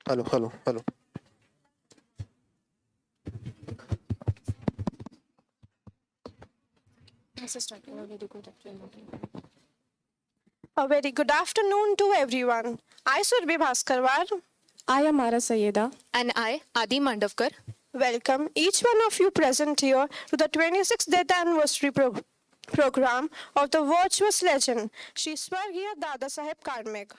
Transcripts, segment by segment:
Hello. A very good afternoon to everyone. I Surbi Bhaskarwar. I am Ara Sayeda. And I, Adi Mandavkar. Welcome each one of you present here to the 26th death anniversary program of the virtuous legend, Shri Swargiya Dadasaheb Kalmegh.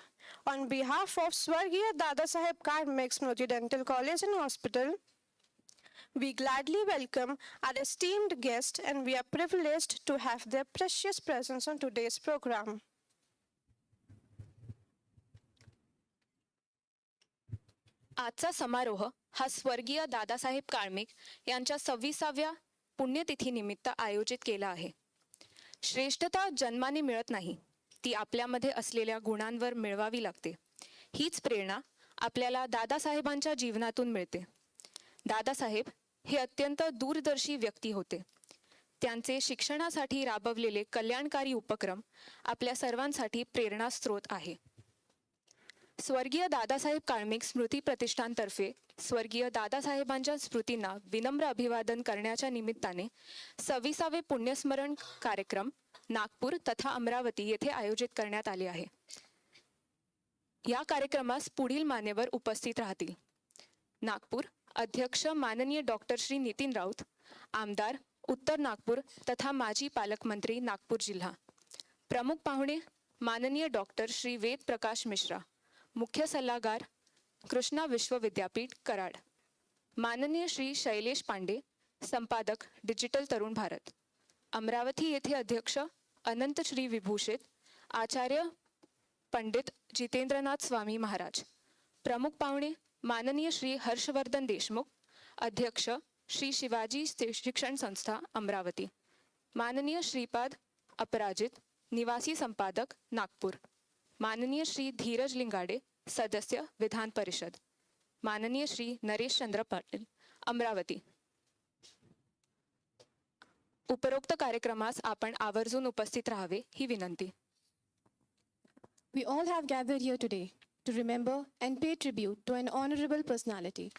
On behalf of Swargiya Dadasaheb Kalmegh Smruti Dental College and Hospital, we gladly welcome our esteemed guests and we are privileged to have their precious presence on today's program. आजचा समारोह हा स्वर्गीय दादासाहेब काळमेघ यांच्या 26व्या पुण्यतिथीनिमित्त आयोजित केला आहे. श्रेष्ठता जन्माने मिळत नाही, ती आपल्यामध्ये असलेल्या गुणांवर मिळवावी लागते. हीच प्रेरणा आपल्याला दादासाहेबांच्या जीवनातून मिळते. दादासाहेब हे अत्यंत दूरदर्शी व्यक्ती होते. त्यांचे शिक्षणासाठी राबवलेले कल्याणकारी उपक्रम आपल्या सर्वांसाठी प्रेरणास्रोत आहे. स्वर्गीय दादासाहेब काळमेघ स्मृती प्रतिष्ठानतर्फे स्वर्गीय दादासाहेबांच्या स्मृतींना विनम्र अभिवादन करण्याच्या निमित्ताने 26वे पुण्यस्मरण कार्यक्रम नागपूर तथा अमरावती येथे आयोजित करण्यात आले आहे. या कार्यक्रमास पुढील मान्यवर उपस्थित राहतील. नागपूर अध्यक्ष माननीय डॉक्टर श्री नितीन राऊत, आमदार उत्तर नागपूर तथा माजी पालकमंत्री नागपूर जिल्हा. प्रमुख पाहुणे माननीय डॉक्टर श्री वेद प्रकाश मिश्रा, मुख्य सल्लागार कृष्णा विश्वविद्यापीठ कराड. माननीय श्री शैलेश पांडे, संपादक डिजिटल तरुण भारत. अमरावती येथे अध्यक्ष अनंत श्री विभूषित आचार्य पंडित जितेंद्रनाथ स्वामी महाराज. प्रमुख पाहुणे माननीय श्री हर्षवर्धन देशमुख, अध्यक्ष श्री शिवाजी शिक्षण संस्था अमरावती. माननीय श्रीपाद अपराजित, निवासी संपादक नागपूर. माननीय श्री धीरज लिंगाडे, सदस्य विधान परिषद. माननीय श्री नरेश चंद्र पाटील, अमरावती. उपरोक्त कार्यक्रमास आपण आवर्जून उपस्थित राहावे ही विनंती. We all have gathered here today to remember and pay tribute to an honorable personality.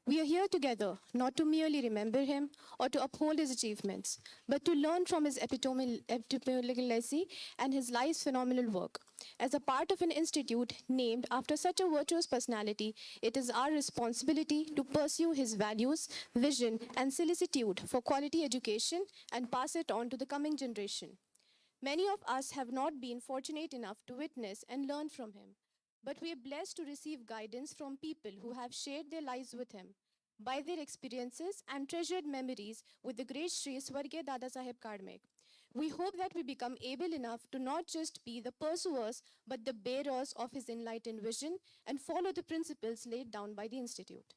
We are here together not to merely remember him or to uphold his achievements, but to learn from his epitomic legacy and his life's phenomenal work. As a part of an institute named after such a virtuous personality, it is our responsibility to pursue his values, vision, and solicitude for quality education and pass it on to the coming generation. Many of us have not been fortunate enough to witness and learn from him, but we are blessed to receive guidance from people who have shared their lives with him. By their experiences and treasured memories with the great Shri Swargiya Dadasaheb Kalmegh, we hope that we become able enough to not just be the pursuers, but the bearers of his enlightened vision and follow the principles laid down by the Institute.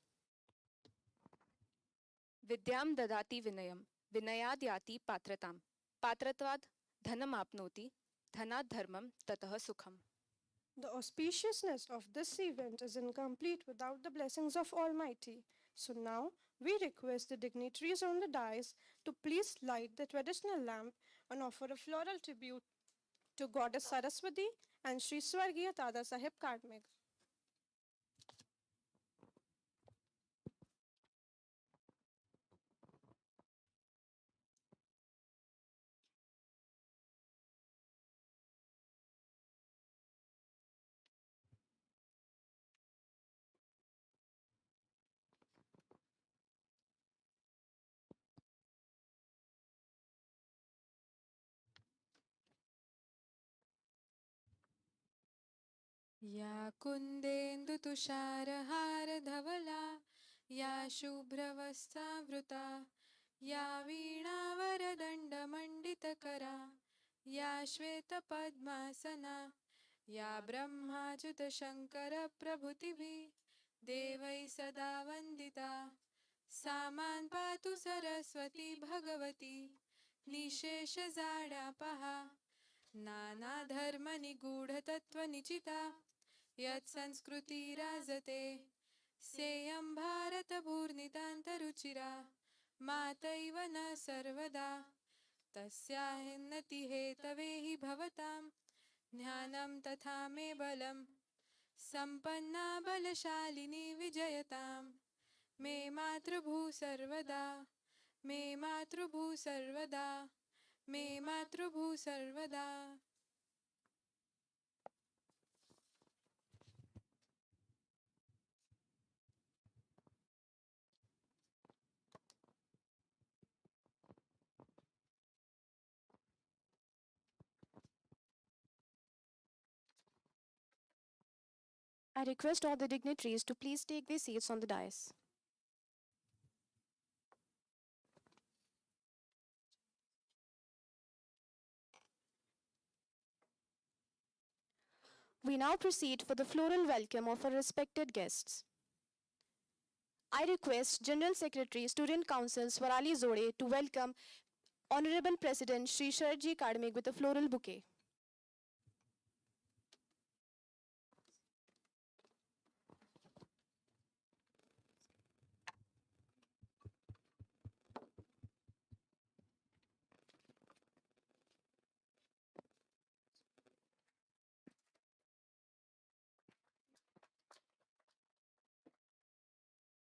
विद्याम ददाति विनयम, विनयाद याति पात्रताम, पात्रत्वाद धनमाप्नोति, धनात् धर्मम ततः सुखम. The auspiciousness of this event is incomplete without the blessings of Almighty. So now we request the dignitaries on the dais to please light the traditional lamp and offer a floral tribute to Goddess Saraswati and Shri Swargiya Dadasaheb Kalmegh. या कुन्देन्दुतुषारहारधवला या शुभ्रवस्त्रावृता या वीणावरदण्डमण्डितकरा या श्वेतपद्मासना या ब्रह्माच्युतशङ्करप्रभृतिभिः देवैः सदा वन्दिता सा मां पातु सरस्वती भगवती निशेषजाड्यापहा नानाधर्मनिगूढतत्त्वनिचिता यत्संस्कृतिराजते सेयं भारतभूर्नितान्तरुचिरा मातैव न सर्वदा तस्याहिन्नतिहेतवे हि भवतां ज्ञानं तथा मे बलं सम्पन्ना बलशालिनी विजयतां मे मातृभूः सर्वदा मे मातृभूः सर्वदा मे मातृभूः सर्वदा. I request all the dignitaries to please take their seats on the dais. We now proceed for the floral welcome of our respected guests. I request General Secretary, Student Council Swarali Zode to welcome Honorable President Shri Sharji Kalmegh with a floral bouquet.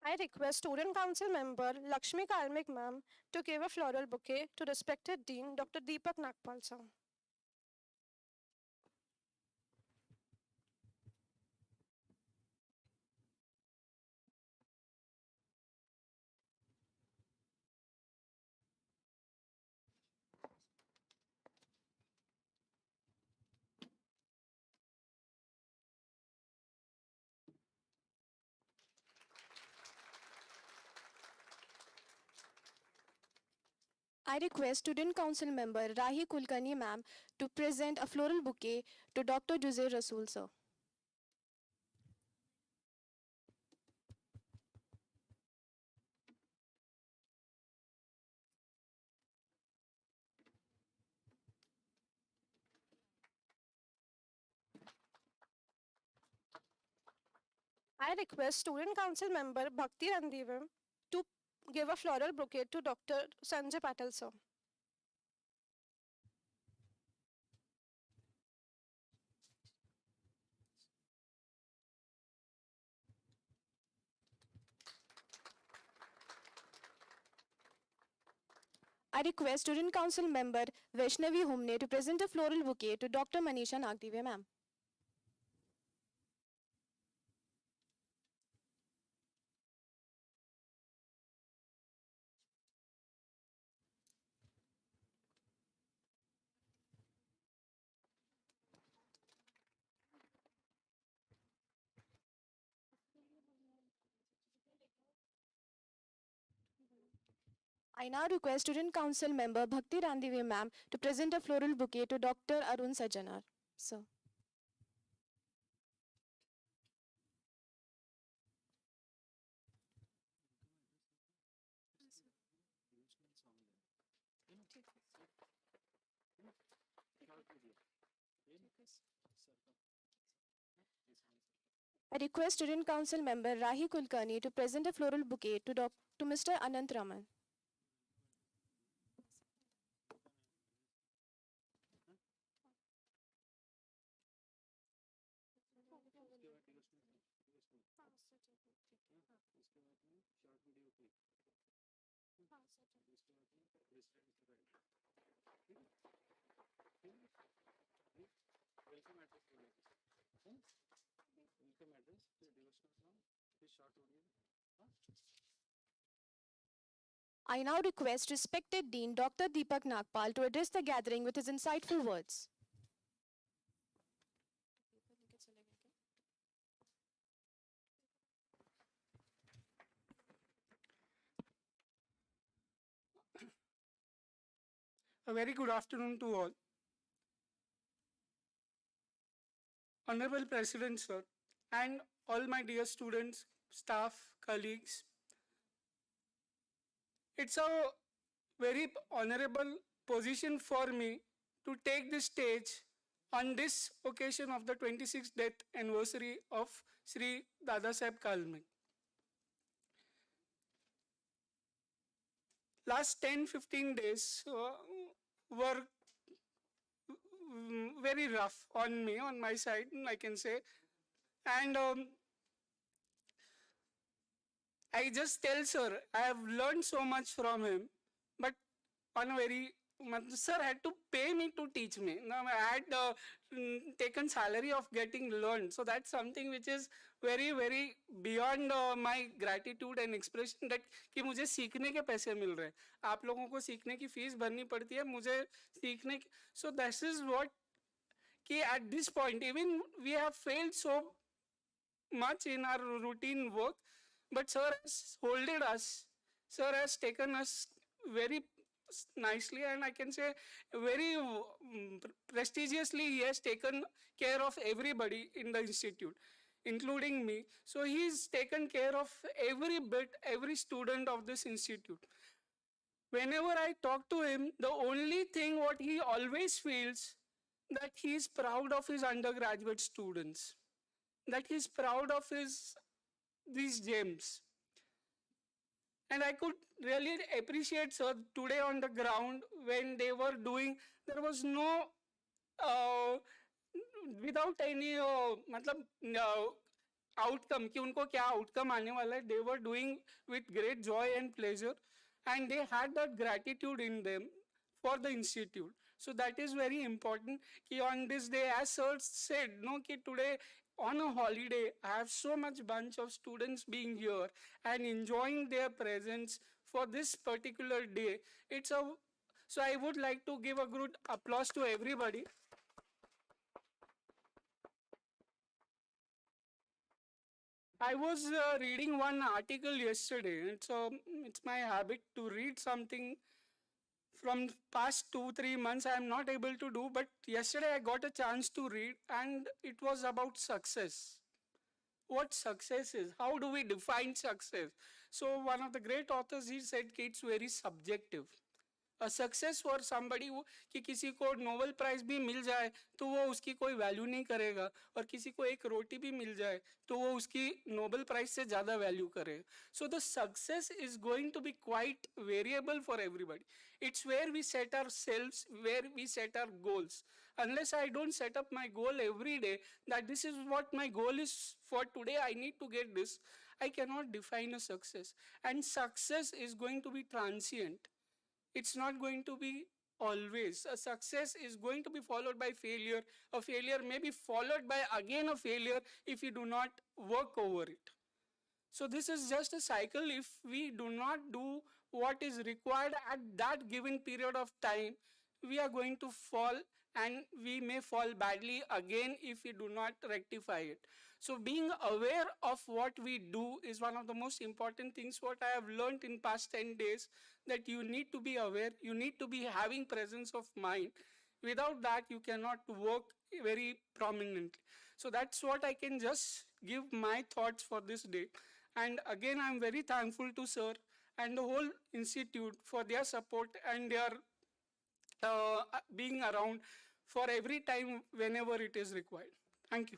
I request Student Council member Lakshmi Kalmegh ma'am to give a floral bouquet to respected Dean Dr. Deepak Nagpal sir. I request Student Council member Rahi Kulkarni ma'am to present a floral bouquet to Dr. Juzair Rasool sir. I request Student Council member Bhakti Randivim to give a floral bouquet to Dr. Sanjay Patel sir. I request Student Council member Vaishnavi Humne to present a floral bouquet to Dr. Manisha Nagdive ma'am. I now request Student Council member Bhakti Randive ma'am to present a floral bouquet to Dr. Arun Sajanar. Sir. I request Student Council member Rahi Kulkarni to present a floral bouquet to Mr. Anant Raman. I now request respected Dean Dr. Deepak Nagpal to address the gathering with his insightful words. A very good afternoon to all. Honorable President, sir, and all my dear students, staff, colleagues. It's a very honorable position for me to take the stage on this occasion of the 26th death anniversary of Shri Dadasaheb Kalmegh. Last 10-15 days were very rough on me, on my side, I can say. And I just tell sir, I have learned so much from him, but on a very, sir had to pay me to teach me. Now I had taken salary of getting learned. So that's something which is very, very beyond my gratitude and expression that कि मुझे सीखने के पैसे मिल रहे हैं. आप लोगों को सीखने की फीस भरनी पड़ती है, मुझे सीखने की. So this is what कि at this point, even we have failed so much in our routine work, but sir has holded us. Sir has taken us very nicely, and I can say very prestigiously. He has taken care of everybody in the institute, including me. So he's taken care of every bit, every student of this institute. Whenever I talk to him, the only thing what he always feels that he is proud of his undergraduate students, that he's proud of these gems. And I could really appreciate sir today on the ground when they were doing, there was no, without any outcome, कि उनको क्या outcome आने वाला है, they were doing with great joy and pleasure, and they had that gratitude in them for the institute. So that is very important. Ki on this day, as sir said, no, ki today on a holiday, I have so much bunch of students being here and enjoying their presence for this particular day. So I would like to give a good applause to everybody. I was reading one article yesterday. It's my habit to read something from past 2-3 months. I am not able to do, but yesterday I got a chance to read, and it was about success. What success is? How do we define success? So one of the great authors, he said it's very subjective. A success for somebody कि किसी को Nobel prize भी मिल जाए तो वो उसकी कोई value नहीं करेगा, और किसी को एक रोटी भी मिल जाए तो वो उसकी नोबेल प्राइज से ज़्यादा वैल्यू करेगा. So the success is going to be quite variable for everybody. It's where we set ourselves, where we set our goals. Unless I don't set up my goal every day, that this is what my goal is for today, I need to get this, I cannot define a success. And success is going to be transient. It's not going to be always. A success is going to be followed by failure. A failure may be followed by again a failure if you do not work over it. So this is just a cycle. If we do not do what is required at that given period of time, we are going to fall, and we may fall badly again if we do not rectify it. So being aware of what we do is one of the most important things what I have learned in past 10 days, that you need to be aware, you need to be having presence of mind. Without that, you cannot work very prominently. So that's what I can just give my thoughts for this day. And again, I'm very thankful to sir and the whole institute for their support and their being around for every time whenever it is required. Thank you.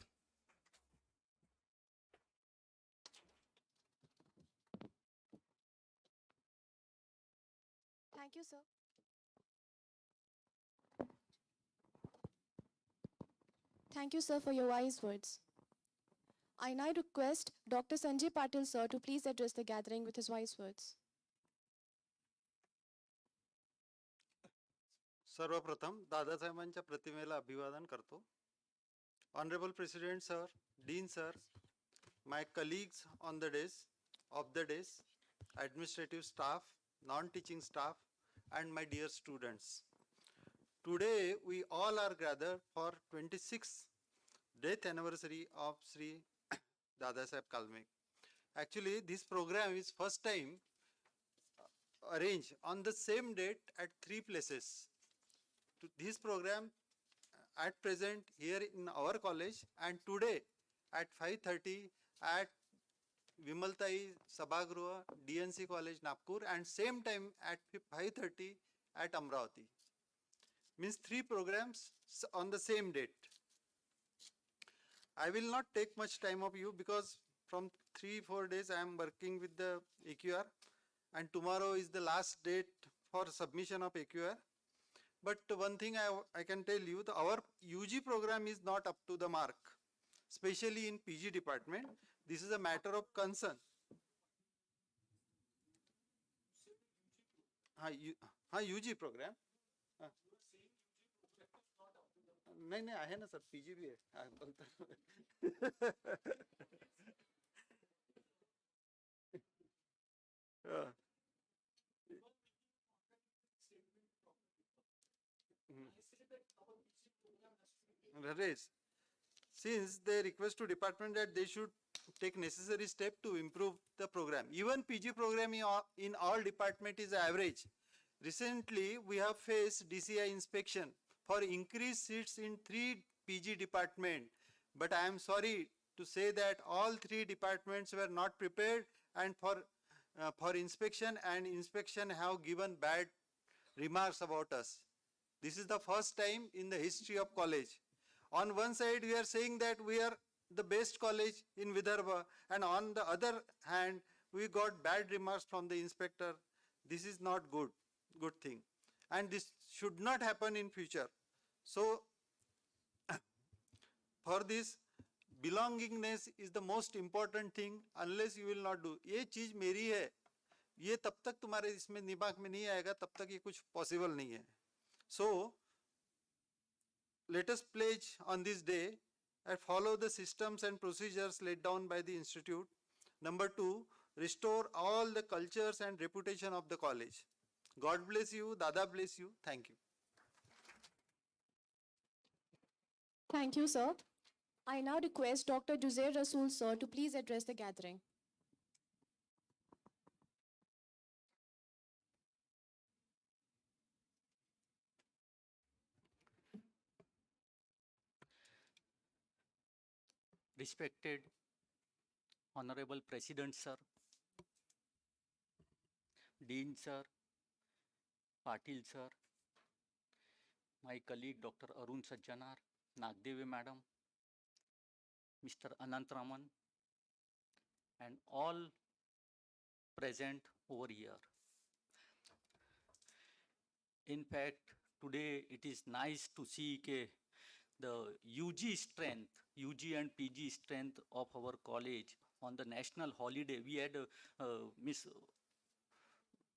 Thank you, sir. Thank you, sir, for your wise words. I now request Dr. Sanjay Patil, sir, to please address the gathering with his wise words. सर्वप्रथम दादासाहेबांच्या प्रतिमेला अभिवादन करतो. Honorable President sir, Dean sir, my colleagues on the days, administrative staff, non-teaching staff, and my dear students. Today we all are gathered for 26th death anniversary of Shri Dadasaheb Kalmegh. Actually, this program is first time arranged on the same date at 3 places. this program at present here in our college, and today at 5:30 at Vimaltai Sabhagruha, DNC College, Nagpur, and same time at 5:30 at Amravati. Means 3 programs on the same date. I will not take much time of you because from 3-4 days I am working with the AQR, and tomorrow is the last date for submission of AQR. But one thing I can tell you, our UG program is not up to the mark, especially in PG department. This is a matter of concern. UG program. नहीं नहीं आहे ना sir, PG भी है, बोलता Raise. Since they request to department that they should take necessary step to improve the program. Even PG program in all department is average. Recently, we have faced DCI inspection for increased seats in 3 PG department. But I am sorry to say that all 3 departments were not prepared and for inspection, and inspection have given bad remarks about us. This is the first time in the history of college. On one side, we are saying that we are the best college in Vidarbha, and on the other hand, we got bad remarks from the inspector. This is not good thing, and this should not happen in future. So, for this, belongingness is the most important thing. Unless you will not do, ये चीज मेरी है, ये तब तक तुम्हारे इसमें दिमाग में नहीं आएगा, तब तक ये कुछ possible नहीं है. So, let us pledge on this day and follow the systems and procedures laid down by the institute. Number 2, restore all the cultures and reputation of the college. God bless you, Dada bless you. Thank you. Thank you, sir. I now request Dr. Juzair Rasool, sir, to please address the gathering. Respected Honorable President Sir, Dean Sir, Patil Sir, my colleague Dr. Arun Sajjanar, Nagdevi Madam, Mr. Anant Raman, and all present over here. In fact, today it is nice to see the UG strength, UG and PG strength of our college on the national holiday. We had Miss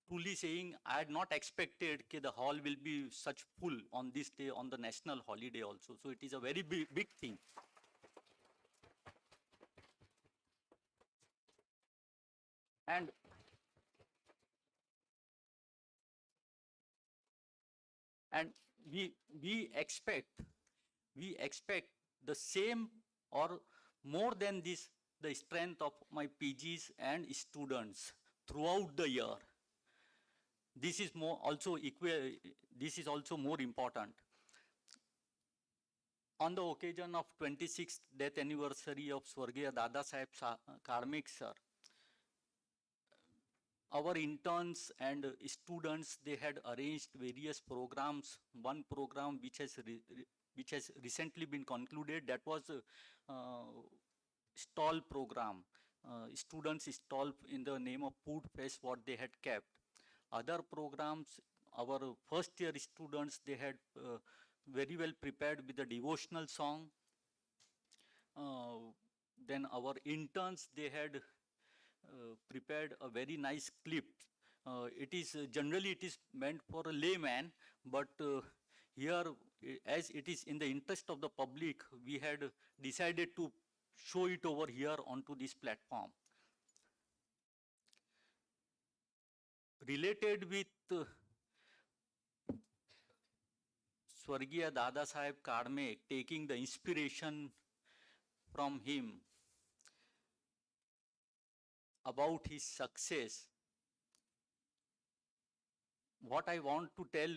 truly saying, I had not expected that the hall will be such full on this day, on the national holiday also. So it is a very big thing. And we expect the same or more than this, the strength of my PGs and students throughout the year. This is also more important. On the occasion of 26th death anniversary of Swargiya Dadasaheb Kalmegh sir, our interns and students, they had arranged various programs. One program which has recently been concluded, that was a stall program. Students stall in the name of Food Fest, what they had kept. Other programs, our first year students, they had very well prepared with the devotional song. Then our interns, they had prepared a very nice clip. It is generally it is meant for a layman, but here, as it is in the interest of the public, we had decided to show it over here onto this platform. Related with Swargiya Dadasaheb Kalmegh, taking the inspiration from him about his success, what I want to tell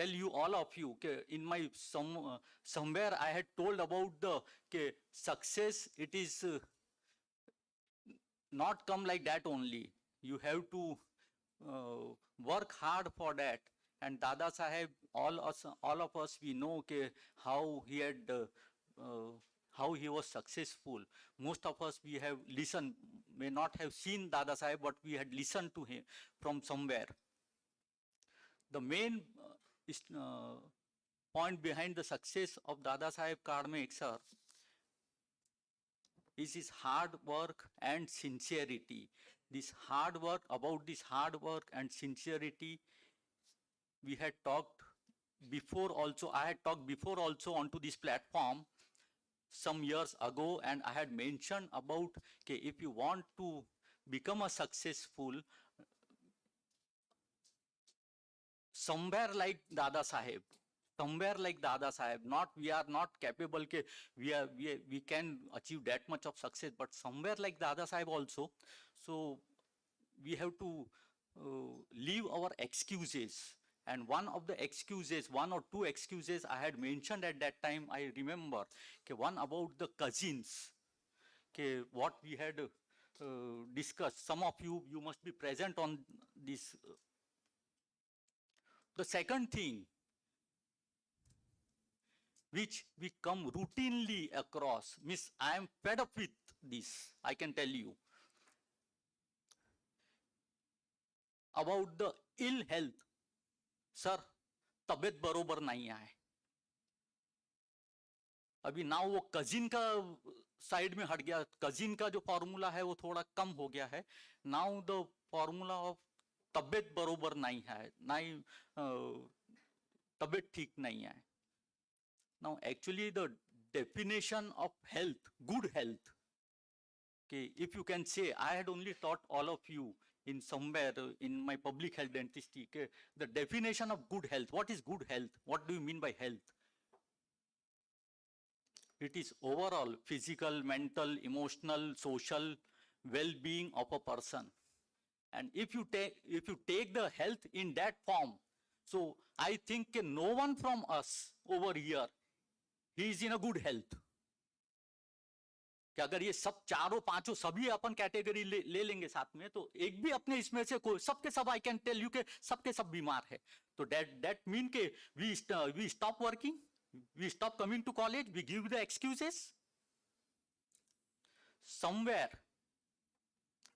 you, all of you, in my somewhere I had told about the success. It is not come like that only. You have to work hard for that. And Dada Saheb, all of us, we know how he had how he was successful. Most of us, we have listened, may not have seen Dada Saheb, but we had listened to him from somewhere. The main point behind the success of Dadasaheb Kalmegh, sir, is his hard work and sincerity. About this hard work and sincerity, we had talked before also. I had talked before also onto this platform some years ago, and I had mentioned about if you want to become a successful, somewhere like Dada Saheb, not, we are not capable we can achieve that much of success, but somewhere like Dada Saheb also. So we have to leave our excuses. And one of the excuses, one or two excuses I had mentioned at that time, I remember, one about the cousins, what we had discussed. Some of you must be present on this. The second thing, which we come routinely across, means I am fed up with this, I can tell you, about the ill health. Sir, तबियत बरोबर नहीं है अभी ना, वो cousin का side में हट गया, कजिन का जो फॉर्मूला है वो थोड़ा कम हो गया है. नाउ द फॉर्मूला ऑफ तबियत बरोबर नहीं है, नहीं तबियत ठीक नहीं है. Now actually the definition of health, good health, if you can say, I had only taught all of you in somewhere in my public health dentistry, the definition of good health. What is good health? What do you mean by health? It is overall physical, mental, emotional, social well-being of a person. And if you take the health in that form, so I think no one from us over here, he is in a good health. कि अगर ये सब चारों पांचों सभी अपन category ले लेंगे साथ में, तो एक भी अपने इसमें से कोई, सबके सब आई कैन टेल यू के सबके सब बीमार है. तो दैट मीन के we stop working, we stop coming to college, we give the excuses. Somewhere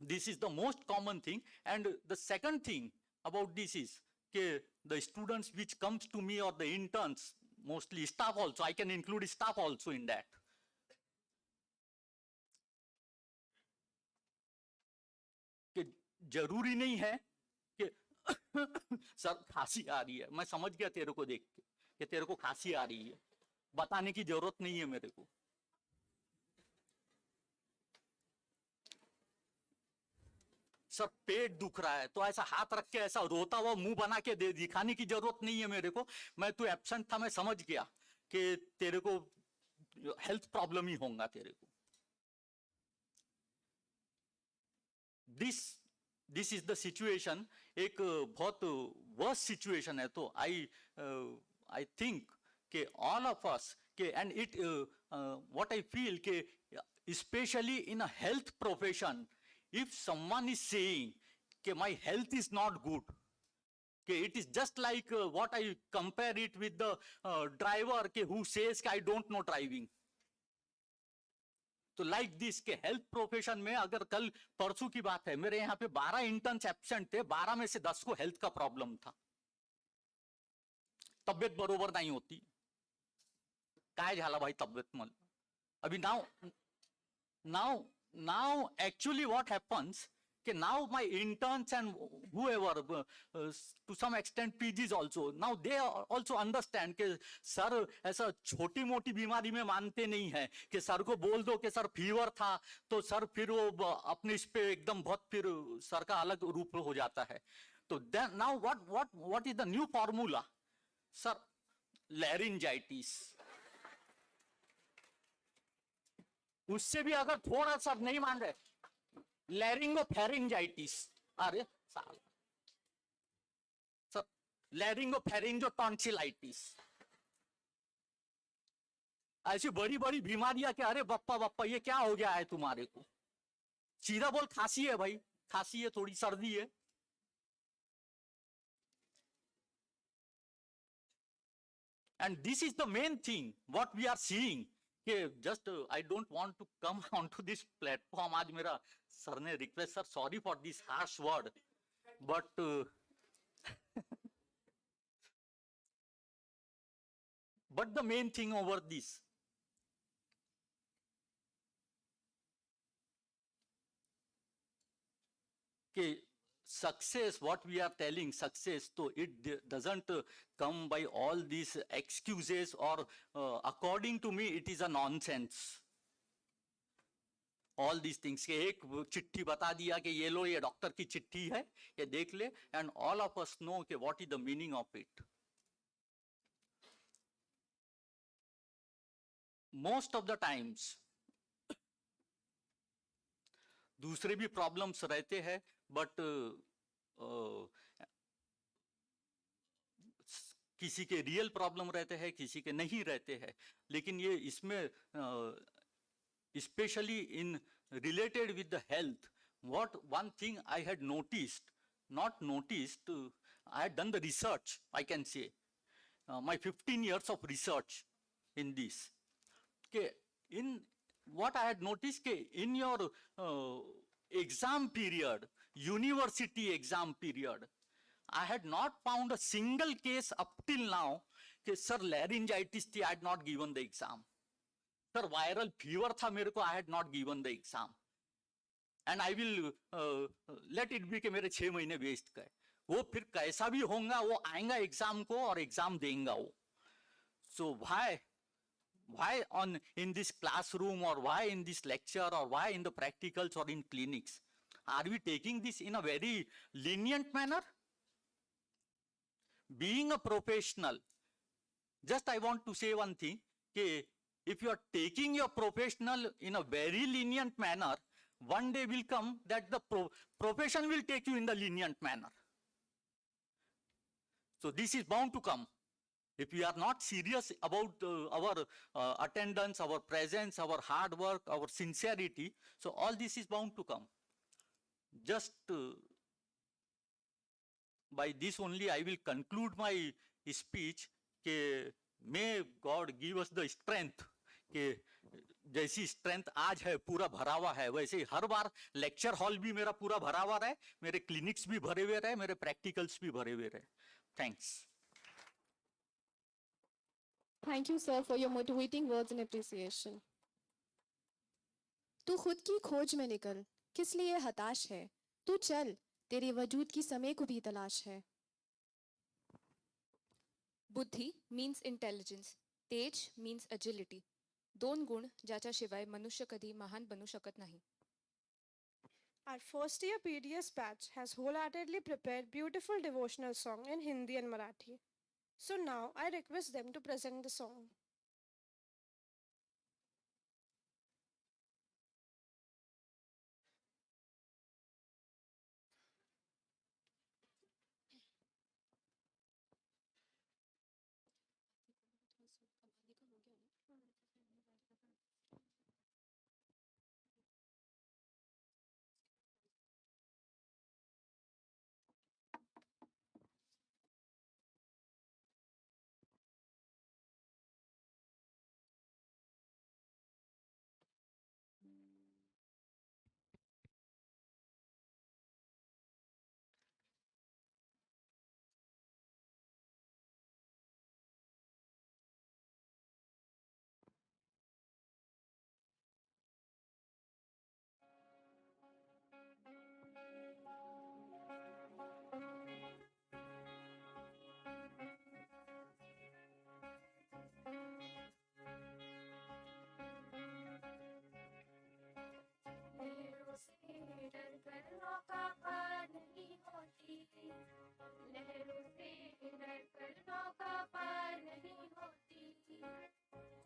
this is the most common thing. And the second thing about this is the students which comes to me, or the interns, mostly staff also, I can include staff also in that. जरूरी नहीं है कि sir खांसी आ रही है, मैं समझ गया तेरे को देख के कि तेरे को खांसी आ रही है, बताने की जरूरत नहीं है मेरे को. सर पेट दुख रहा है, तो ऐसा हाथ रख के ऐसा रोता हुआ मुंह बना के दिखाने की जरूरत नहीं है मेरे को. मैं तू एब्सेंट था, मैं समझ गया कि तेरे को हेल्थ प्रॉब्लम ही होगा तेरे को. This is the situation. एक बहुत वर्स्ट सिचुएशन है. तो आई थिंक कि ऑल ऑफ अस के, and it what I feel के specially in a health profession, if someone is saying that my health is not good, it is just like what I compare it with the driver who says I don't know driving. तो like this के health profession में, अगर कल परसों की बात है, मेरे यहाँ पे 12 इंटर्न्स एब्सेंट थे, 12 में से 10 को हेल्थ का प्रॉब्लम था, तबियत बरोबर नहीं होती. काय झाला भाई तबियत मल अभी. Now actually what happens, now my interns and whoever, to some extent PGs also, now they also understand कि सर ऐसा छोटी मोटी बीमारी में मानते नहीं है कि सर को बोल दो कि सर फीवर था, तो सर फिर वो अपने इस पे एकदम बहुत फिर सर का अलग रूप हो जाता है. तो now what is the new formula? Sir laryngitis. उससे भी अगर थोड़ा सा नहीं मान रहे, लैरिंगोफैरिंजाइटिस. अरे साल लैरिंगोफैरिंगो टॉन्सिलाइटिस, ऐसी बड़ी बड़ी बीमारियां कि अरे बप्पा बप्पा ये क्या हो गया है तुम्हारे को, सीधा बोल खांसी है भाई, खांसी है, थोड़ी सर्दी है. And this is the main thing what we are seeing. कि just I don't want to come onto this platform. आज मेरा सर ने request, sir sorry for this harsh word, but but the main thing over this, कि success, what we are telling success, so it doesn't come by all these excuses, or according to me it is a nonsense. All these things कि एक चिट्ठी बता दिया कि ये लो ये doctor की चिट्ठी है, ये देख ले, and all of us know कि what is the meaning of it. Most of the times दूसरे भी प्रॉब्लम्स रहते हैं, बट किसी के रियल प्रॉब्लम रहते हैं, किसी के नहीं रहते हैं, लेकिन ये इसमें especially in related with the health, what one thing I had noticed, not noticed, I had done the research, I can say, my 15 years of research in this. Okay, in what I had noticed, in your exam period, university exam period, I had not found a single case up till now, sir, laryngitis thi, I had not given the exam. Sir, viral fever tha mere ko, I had not given the exam. And I will let it be कि मेरे 6 महीने waste गए. वो फिर कैसा भी होगा, वो आएगा एग्जाम को और एग्जाम देगा वो. So why on in this classroom, or why in this lecture, or why in the practicals or in clinics, are we taking this in a very lenient manner? Being a professional, just I want to say one thing, कि if you are taking your professional in a very lenient manner, one day will come that the profession will take you in the lenient manner. So this is bound to come. If we are not serious about our attendance, our presence, our hard work, our sincerity, so all this is bound to come. Just by this only I will conclude my speech, कि may God give us the strength, कि जैसी strength आज है पूरा भरा हुआ है, वैसे ही हर बार लेक्चर हॉल भी मेरा पूरा भरा हुआ रहे, मेरे क्लिनिक्स भी भरे हुए रहे, मेरे प्रैक्टिकल्स भी भरे हुए रहे. Thanks. Thank you, sir, for your motivating words and appreciation. तू खुद की खोज में निकल, किस लिए हताश है? तू चल, तेरे वजूद की समय को भी तलाश है. बुद्धी means intelligence, तेज means agility. 2 गुण ज्याच्याशिवाय मनुष्य कधी महान बनू शकत नाही. Our first year PDS batch has wholeheartedly prepared beautiful devotional song in Hindi and Marathi. So now I request them to present the song.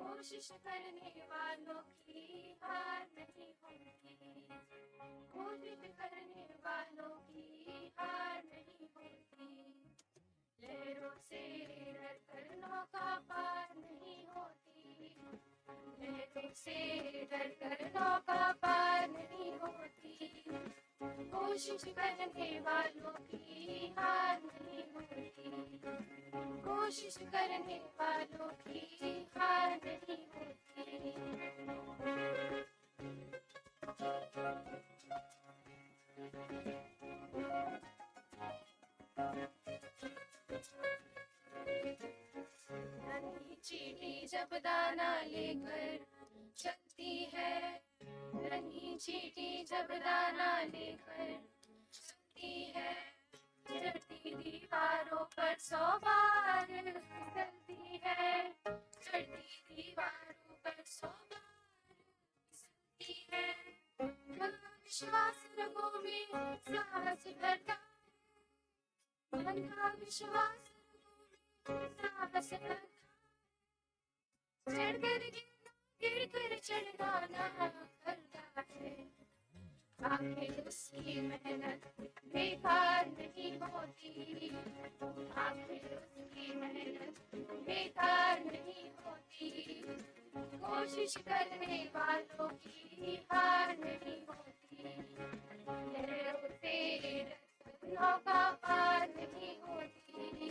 कोशिश करने वालों की हार नहीं होती, कोशिश करने वालों की हार नहीं होती. लहरों नौका पार नहीं होती, कोशिश करने वालों की हार नहीं होती, कोशिश करने वालों की हार नहीं होती। नन्ही चींटी जब दाना लेकर चलती है, नन्ही चींटी जब दाना लेकर चलती है, चढ़ती दीवारों पर 100 बार फिसलती है, चढ़ती दीवारों पर 100 बार फिसलती है। मन का विश्वास रगों में साहस भरता है, मन का विश्वास साहस भरता है। चढ़ कर गिर कर चढ़ना ना करता है, आखिर उसकी मेहनत बेकार नहीं होती, आखिर उसकी मेहनत बेकार नहीं होती, कोशिश करने वालों की हार नहीं होती। लहरों से नौका पार नहीं होती,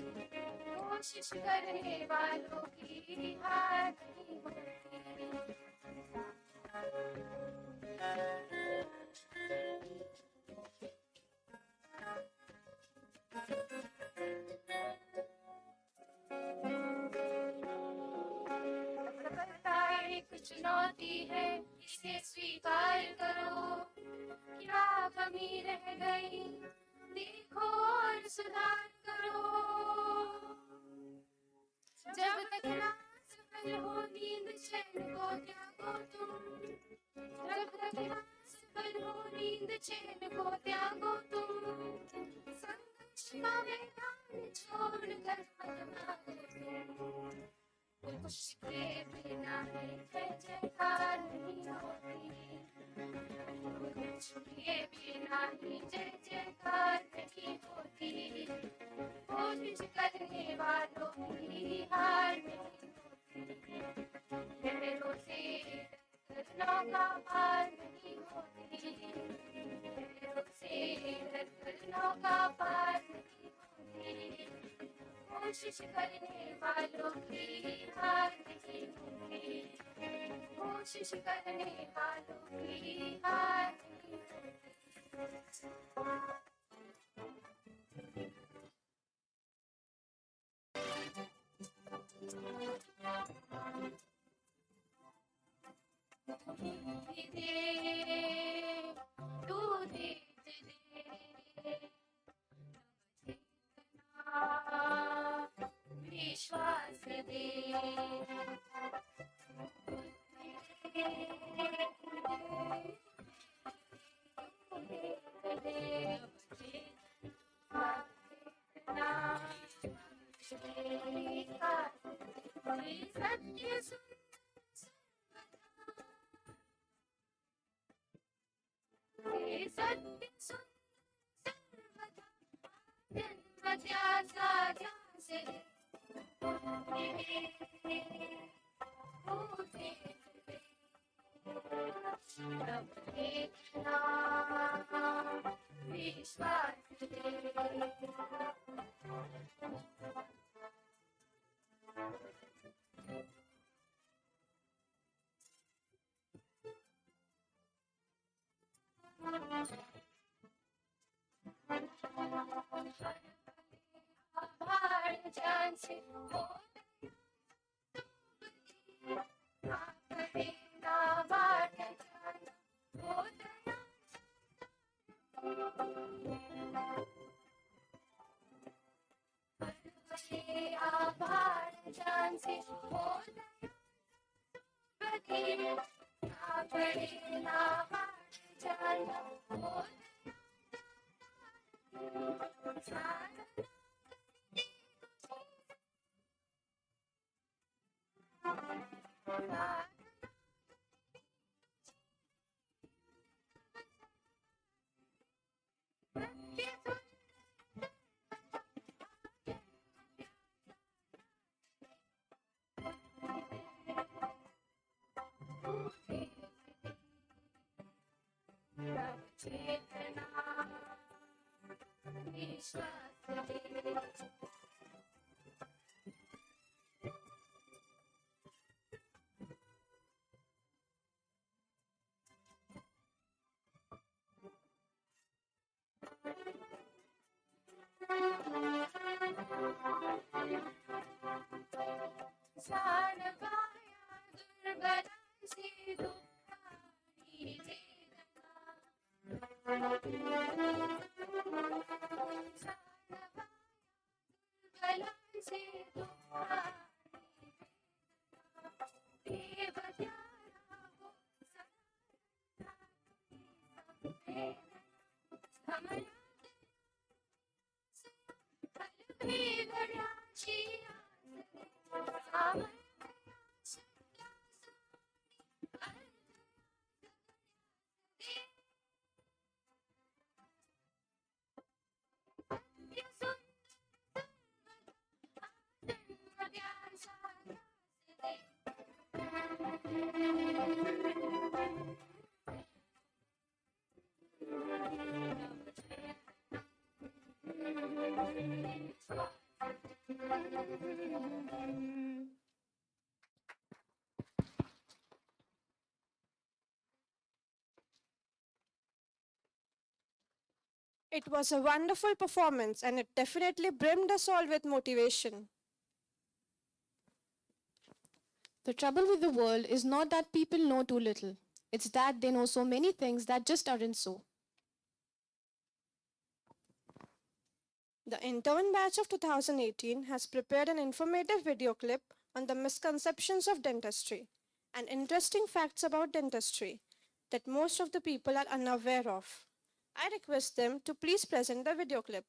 कोशिश करने वालों की हार नहीं होती। सफलता एक चुनौती है, इसे स्वीकार करो, क्या कमी रह गई देखो और सुधार करो। जब तक ना सफल हो नींद चैन को त्यागो तुम, जब तक ना सफल हो नींद चैन को त्यागो तुम, संघर्ष का मैदान छोड़कर मत भागो तुम। कुछ के बिना ही जय जयकार नहीं होती, कुछ के बिना ही जय जयकार नहीं होती, कोशिश करने वालों की हार नहीं होती। लहरों से नौका पार नहीं होती, लहरों से नौका पार नहीं होती, कोशिश करने वालों की हार नहीं होती, कोशिश करने वालों की हार नहीं होती। दे तू दे विश्वास दे, सत्य सुन सत्य सुन सर्वदा, जन्म त्यासा ध्यान से विश्वास आभार जान से हो ना बाट जाना हो दया, आभार जान से हो दया, ना पड़े ना बाट जाना हो चेतना विश्वास दे. जाणवाया दुर्बलांची दुःखारी वेदना. जाणवाया दुर्बलांची दुःखारी वेदना. देव त्याला हो सदा संवेदना. कलमे गड्याची आस It was a wonderful performance and it definitely brimmed us all with motivation. The trouble with the world is not that people know too little. It's that they know so many things that just aren't so. The intern batch of 2018 has prepared an informative video clip on the misconceptions of dentistry and interesting facts about dentistry that most of the people are unaware of. I request them to please present the video clip.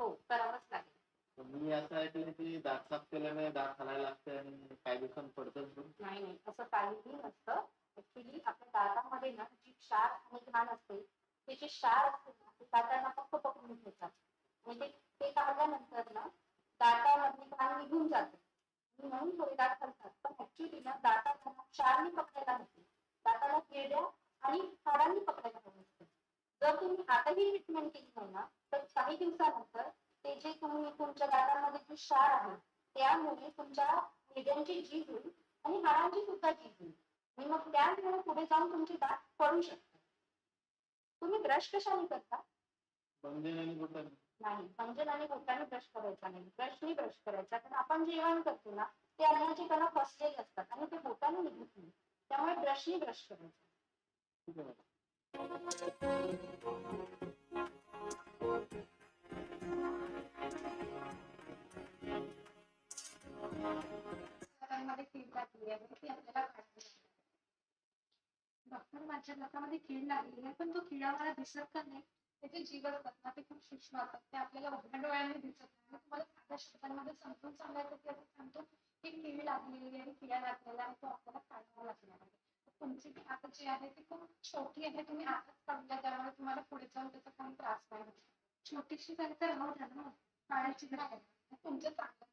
हो करावंच लागेल. मी असं ऐकलं की दात साफ केल्याने दात हलायला लागते आणि काही दिवसांनी पडतं. नाही नाही असं काहीही नसतं. ऍक्च्युली आपल्या दातामध्ये ना जी क्षार आणि घाण असते ते जे क्षार असते ना ते दातांना फक्त पकडून ठेवतात आणि ते काढल्यानंतर ना दातामधली घाण निघून जाते म्हणून थोडे दात हलतात. पण ऍक्च्युली ना दाताला क्षारनी पकडायला नसते, दाताला किड्या आणि हाडांनी पकडायला हवं असतं. जर तुम्ही आताही ट्रीटमेंट केली नाही ना तर काही दिवसानंतर ते जे तुम्ही तुमच्या दातांमध्ये जे क्षार आहे त्यामुळे तुमच्या निड्यांची झीज होईल आणि हाडांची सुद्धा झीज होईल आणि मग त्यामुळे पुढे जाऊन तुमचे दात पडू शकतात. तुम्ही ब्रश कशाने करता? पंजन आणि बोटाने. नाही, पंजन आणि बोटाने ब्रश करायचा नाही. ब्रशने ब्रश करायचा. कारण आपण जेवण करतो ना ते अन्नाचे कण फसलेले असतात आणि ते बोटाने निघत नाही. त्यामुळे ब्रशने ब्रश करायचा. डॉक्टर माझ्या दातामध्ये कीड लागलेली आहे पण तो किडा मला दिसत का नाही. त्याचे जीव असतात ना ते खूप सूक्ष्म असतात. ते आपल्याला उघड्या डोळ्याने दिसत नाही. तुम्हाला साध्या शब्दांमध्ये समजून सांगायचं की असं सांगतो की कीड लागलेली आहे, किडा लागलेला आहे, तो आपल्याला काढावा लागणार आहे. तुमची दात जी आहे ती खूप छोटी आहे. तुम्ही आताच काढल्या त्यामुळे तुम्हाला पुढे जाऊन त्याचा काही त्रास नाही होत. छोटीशी झाली तर राहू द्या ना, काढायची नाही. तुमचं चांगलं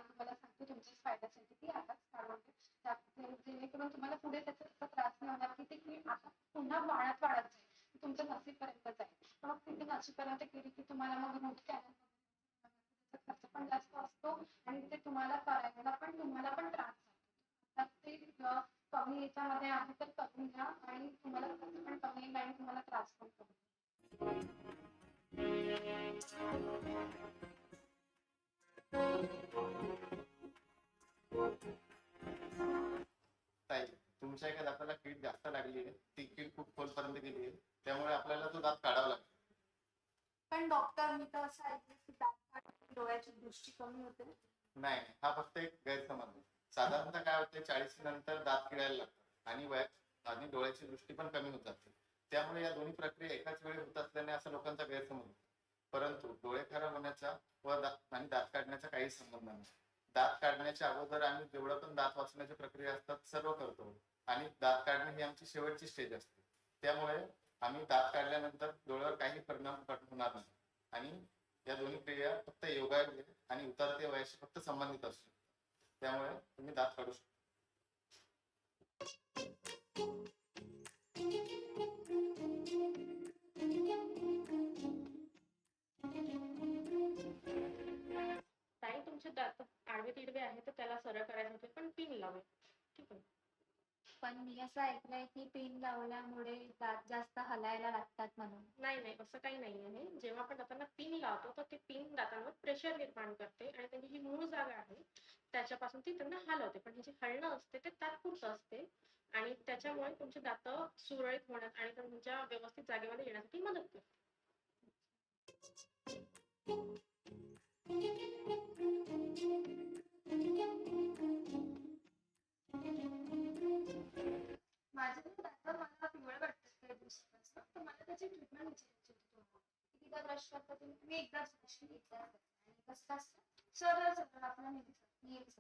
तुम्हाला सांगतो तुमच्याच फायद्यासाठी की आताच काढून जेणेकरून तुम्हाला पुढे त्याचा त्रास नाही होणार की ते आता पुन्हा वाढत जाईल. तुमच्या नसीपर्यंत जाईल. मग तिथे नसीपर्यंत गेली की तुम्हाला मग रूट कॅनल खर्च पण जास्त असतो आणि ते तुम्हाला करायला पण तुम्हाला पण त्रास होतो. ते कमी याच्यामध्ये आहे तर कमी घ्या आणि तुम्हाला खर्च पण कमी येईल आणि तुम्हाला त्रास पण कमी. एका दाताला कीड जास्त लागली आहे, ती कीड खूप खोलपर्यंत गेली आहे, त्यामुळे आपल्याला तो दात काढावा लागतो. पण डॉक्टर, मी तर असं ऐकलं की दात काढल्याने डोळ्याची दृष्टी कमी होते. नाही, हा फक्त एक गैरसमज आहे. साधारणतः काय होते, 40 नंतर दात किडायला लागतात आणि डोळ्याची दृष्टी पण कमी होत जाते. त्यामुळे या दोन्ही प्रक्रिया एकाच वेळी होत असल्याने असा लोकांचा गैरसमज होतो. परंतु डोळे खराब होण्याचा आणि दात काढण्याचा काही संबंध नाही. दात काढण्याच्या अगोदर आम्ही जेवढं पण दात वाचण्याची प्रक्रिया असतात सर्व करतो, आणि दात काढणे ही आमची शेवटची स्टेज असते. त्यामुळे आम्ही दात काढल्यानंतर डोळ्यावर काही परिणाम होणार नाही, आणि या दोन्ही क्रिया फक्त योगायोगे आणि उतरत्या वयाशी फक्त संबंधित असतात. त्यामुळे तुम्ही दात काढू शकता. ताई, तुमचे दात आडवे तिडवे आहे तर त्याला सरळ करायचे होते, पण पिन लावले. ठीक आहे. पण मी असं ऐकलंय की पिन लावल्यामुळे दात जास्त हलायला लागतात म्हणून. नाही, असं काही नाही आहे. जेव्हा आपण दातांना पिन लावतो तर ते पिन दातांवर प्रेशर निर्माण करते आणि त्यांची जी मूळ जागा आहे त्याच्यापासून ती त्यांना हलवते, पण ही जी हलणं असते ते तात्पुरतं असते, आणि त्याच्यामुळे तुमचे दात सुरळीत होण्यास आणि तुमच्या व्यवस्थित जागेमध्ये येण्यासाठी मदत करते. माझे पण दात मला पिवळे वाटतात काही दिवसापासून, तर मला त्याची ट्रीटमेंट विचारायची होती तुम्हाला. कितीदा ब्रश करता तुम्ही? मी एकदाच ब्रश केली, एकदाच करते. आणि कसं असतं, सरळ आपला नेहमीच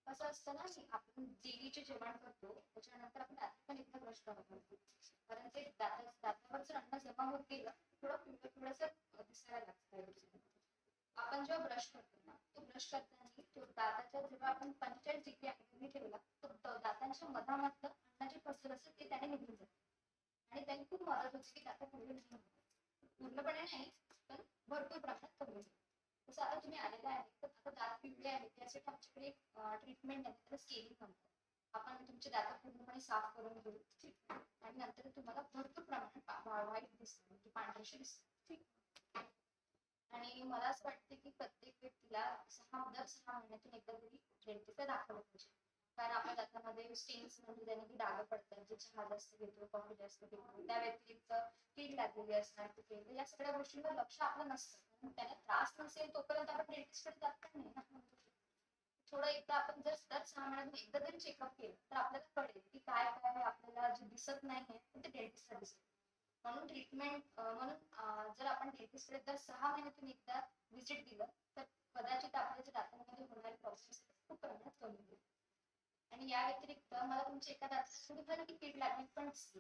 कसं असतं ना, की आपण जेलीचे जेवण करतो त्याच्यानंतर आपण दात पण एकदा ब्रश करतो, कारण ते दातावर जर अन्न जमा होत गेलं थोडं पिवळसर दिसायला लागतं. आपण जेव्हा ब्रश करतो ना, तो ब्रश करताना तो दाताच्या जेव्हा आपण 45 डिग्री अँगलने ठेवला तो दातांच्या मधामधलं अन्न जे पसरलं असतं ते त्याने निघून जातं, आणि त्याने खूप मदत होते की दात पूर्णपणे नाही पण भरपूर प्रमाणात कमी होते. तसं आता तुम्ही आलेला आहे तर आता दात पिवळे आहेत त्यासाठी आमच्याकडे एक ट्रीटमेंट आहे, त्याला स्केलिंग म्हणतो. आपण तुमचे दात पूर्णपणे साफ करून घेऊ आणि नंतर तुम्हाला भरपूर प्रमाणात व्हाईट दिसतं, म्हणजे पांढरेशी दिसतं. ठीक. आणि मला असं वाटतं की प्रत्येक व्यक्तीला 6 महिन्यातून एकदा तरी डेंटिस्टला दाखवलं पाहिजे, कारण आपल्या दातामध्ये स्टेन्स म्हणजे ज्याने की डाग पडतात, जे चहा जास्त घेतो, कॉफी जास्त घेतो, त्या व्यतिरिक्त कीड लागलेली असणार तिथे, या सगळ्या गोष्टींवर लक्ष आपलं नसतं. त्याला त्रास नसेल तोपर्यंत आपण डेंटिस्टकडे जात पण नाही ना. थोडं एकदा आपण जर 6 महिन्यातून एकदा तरी चेकअप केलं तर आपल्याला कळेल की काय आपल्याला जे दिसत नाही ते डेंटिस्टला दिसेल. म्हणून जर आपण डेंटिस्टकडे दर 6 महिन्यातून एकदा व्हिजिट दिलं तर कदाचित आपल्या दातांमध्ये होणारे प्रॉब्लेम्स खूप प्रमाणात कमी होईल. आणि या व्यतिरिक्त मला तुमची एका दातात की कीड लागण्यात पण दिसली.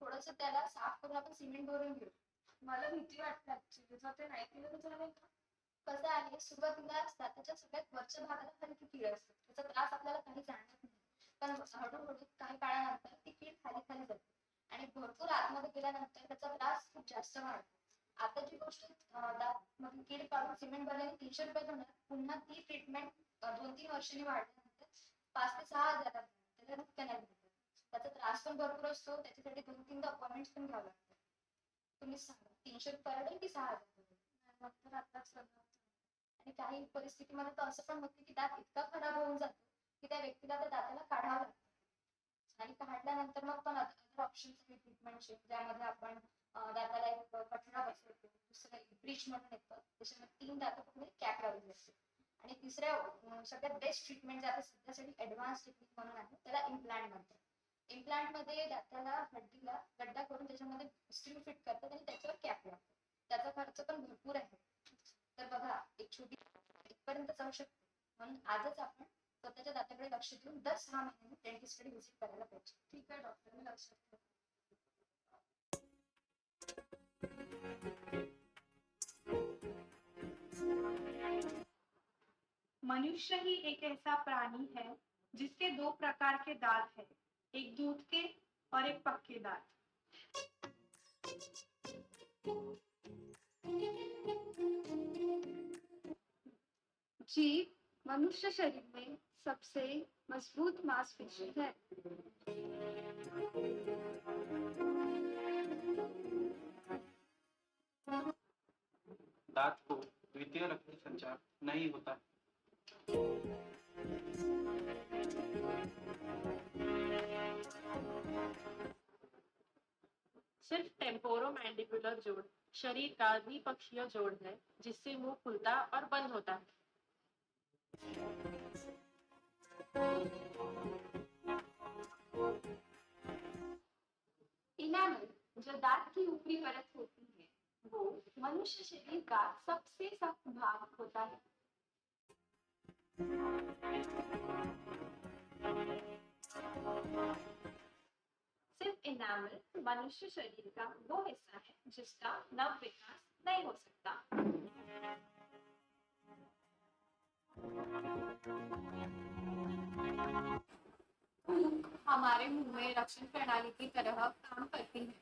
थोडस त्याला साफ करून आपण सिमेंट भरून घेऊ. मला भीती वाटते ऍक्च्युली, जर ते नाही केलं तर चालेल का? कसं आहे, सुरुवातीला दाताच्या सगळ्यात वरच्या भागाला हलकी कीड असते, त्याचा त्रास आपल्याला काही जाणवत नाही, पण हळूहळू काही काळानंतर ती कीड खाली जाते आणि भरपूर आतमध्ये गेल्यानंतर त्याचा त्रास खूप जास्त वाढतो. आता जी गोष्ट दात मधून कीड काढून सिमेंट भरल्याने 300 रुपये होणार, पुन्हा ती ट्रीटमेंट 2-3 वर्षांनी वाढल्यानंतर 5 ते 6 हजार त्याचा त्रास पण भरपूर असतो, त्याच्यासाठी 2-3दा अपॉइंटमेंट पण घ्यावं लागतं. तुम्ही सांगा 300 रुपये परवडेल की 6 हजार? आणि काही परिस्थितीमध्ये तर असं पण होतं की दात इतका खराब होऊन जातो की त्या व्यक्तीला त्या दाताला काढावं लागतं, आणि काढल्यानंतर मग पण अदर ऑप्शन्स आहेत ट्रीटमेंटचे, ज्यामध्ये आपण दाताला एक कठडा बसवतो, दुसरं एक ब्रिज म्हणून येतं, त्याच्यामध्ये 3 दात पुढे कॅप लावली असते, आणि तिसऱ्या सगळ्यात बेस्ट ट्रीटमेंट जे आता सध्यासाठी ऍडव्हान्स टेक्निक म्हणून आहे त्याला इम्प्लांट म्हणतात. इम्प्लांट मध्ये दाताला हड्डीला गड्डा करून त्याच्यामध्ये स्क्रू फिट करतात आणि त्याच्यावर कॅप लावतात. त्याचा खर्च पण भरपूर आहे. तर बघा, एक छोटी इथपर्यंत जाऊ शकते. म्हणून आजच आपण स्वतःच्या दाताकडे लक्ष देऊन दर 6 महिन्यांनी डेंटिस्टकडे व्हिजिट करायला पाहिजे. ठीक आहे डॉक्टर, मी लक्षात ठेवते. मनुष्य ही एक ऐसा प्राणी है जिसके 2 प्रकार के दांत हैं, एक दूध के और एक पक्के दांत। जीभ मनुष्य शरीर में सबसे मजबूत मांसपेशी है। दांत को द्वितीय रक्त संचार नहीं होता। सिर्फ टेम्पोरोमैंडिबुलर जोड़ शरीर का द्विपक्षीय जोड़ है जिससे मुंह खुलता और बंद होता है। इनामल जो दांत की ऊपरी परत होती है वो मनुष्य शरीर का सबसे सख्त भाग होता है। सिर्फ इनामल मनुष्य शरीर का वो हिस्सा है जिसका नव विकास नहीं हो सकता। भूख हमारे मुंह में रक्षण प्रणाली की तरह काम करती है।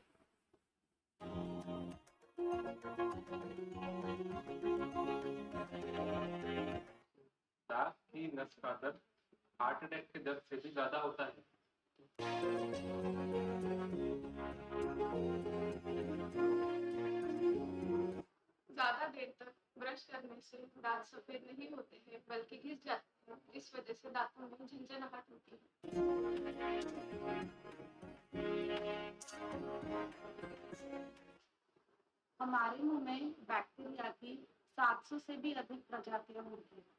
दांत की नस का दर्द हार्ट अटैक के दर्द से भी ज्यादा होता है। ज्यादा देर तक ब्रश करने से दांत सफेद नहीं होते हैं बल्कि घिस जाते हैं। इस वजह से दांतों में झंझनाहट होती है। हमारे मुंह में बैक्टीरिया की 700 से भी अधिक प्रजातियां होती हैं।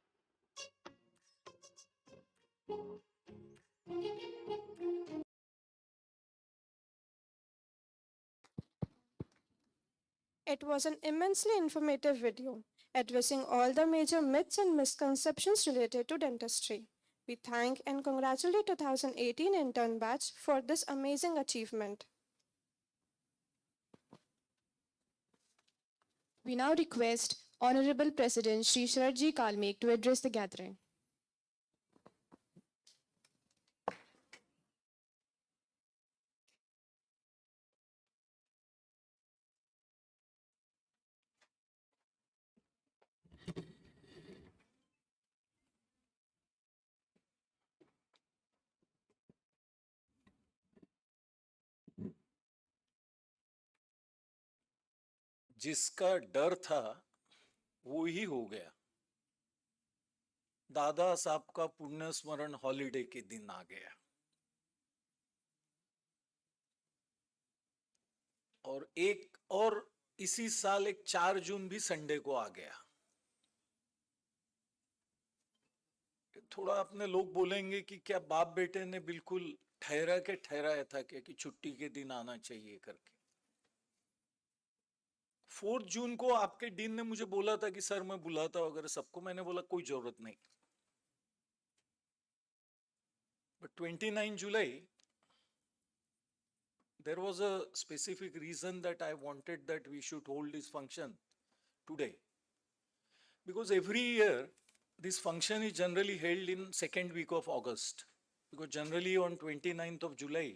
It was an immensely informative video, addressing all the major myths and misconceptions related to dentistry. We thank and congratulate 2018 intern batch for this amazing achievement. We now request Honorable President Shri Dadasaheb Kalmegh to address the gathering. जिसका डर था वो ही हो गया। दादा साहब का पुण्य स्मरण holiday के दिन आ गया और इसी साल एक 4 जून भी संडे को आ गया। थोड़ा अपने लोग बोलेंगे कि क्या बाप बेटे ने बिल्कुल ठहराया था क्या कि छुट्टी के दिन आना चाहिए करके। 4 जून को आपके डीन ने मुझे बोला था कि सर मैं बुलाता वगैरह सबको, मैंने बोला कोई जरूरत नहीं। But 29 July there was a specific reason that I wanted that we should hold this function today, because every year this function is generally held in second week of August, because generally on 29th of July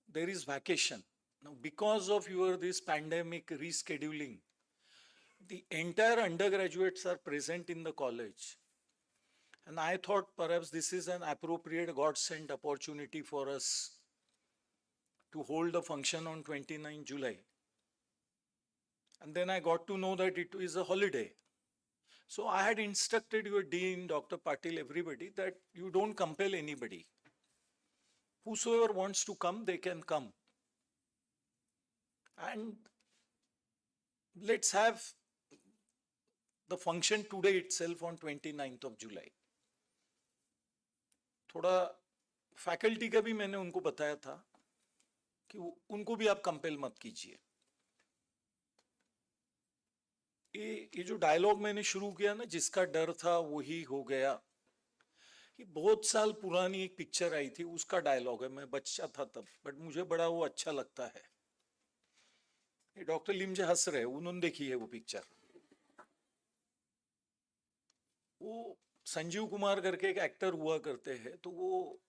there is vacation. Now because of this pandemic rescheduling, the entire undergraduates are present in the college, and I thought perhaps this is an appropriate God-sent opportunity for us to hold the function on 29 July. And then I got to know that it is a holiday. So I had instructed your dean, Dr. Patil, everybody, that you don't compel anybody. Whosoever wants to come, they can come. And let's have the function today itself on 29th of July. थोड़ा faculty का भी मैंने उनको बताया था कि उनको भी आप कंपेल मत कीजिए। ये जो डायलॉग मैंने शुरू किया ना, जिसका डर था वही हो गया, ये बहुत साल पुरानी एक पिक्चर आई थी, उसका डायलॉग है। मैं बच्चा था तब, बट मुझे बड़ा वो अच्छा लगता है। ये डॉक्टर लिमजे हंस रहे, उन्होंने देखी है वो पिक्चर। वो संजीव कुमार करके एक एक्टर हुआ करते हैं, तो वो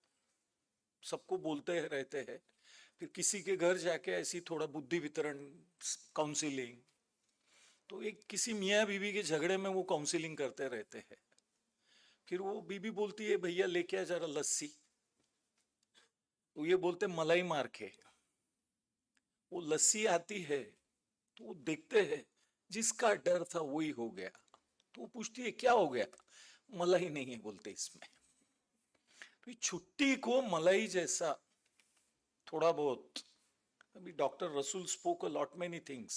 सबको बोलते रहते हैं, फिर किसी के घर जाके ऐसी थोड़ा बुद्धि वितरण काउंसिलिंग, तो एक किसी मियाँ बीवी के झगड़े में वो काउंसिलिंग करते रहते हैं। फिर वो बीबी बोलती है भैया लेके आ जरा लस्सी, तो ये बोलते मलाई मार के। वो लस्सी आती है तो वो देखते हैं, जिसका डर था वही हो गया। तो वो पूछती है क्या हो गया, मलाई नहीं है बोलते इसमें। तो छुट्टी को मलाई जैसा थोड़ा बहुत अभी डॉक्टर रसूल spoke a lot many things,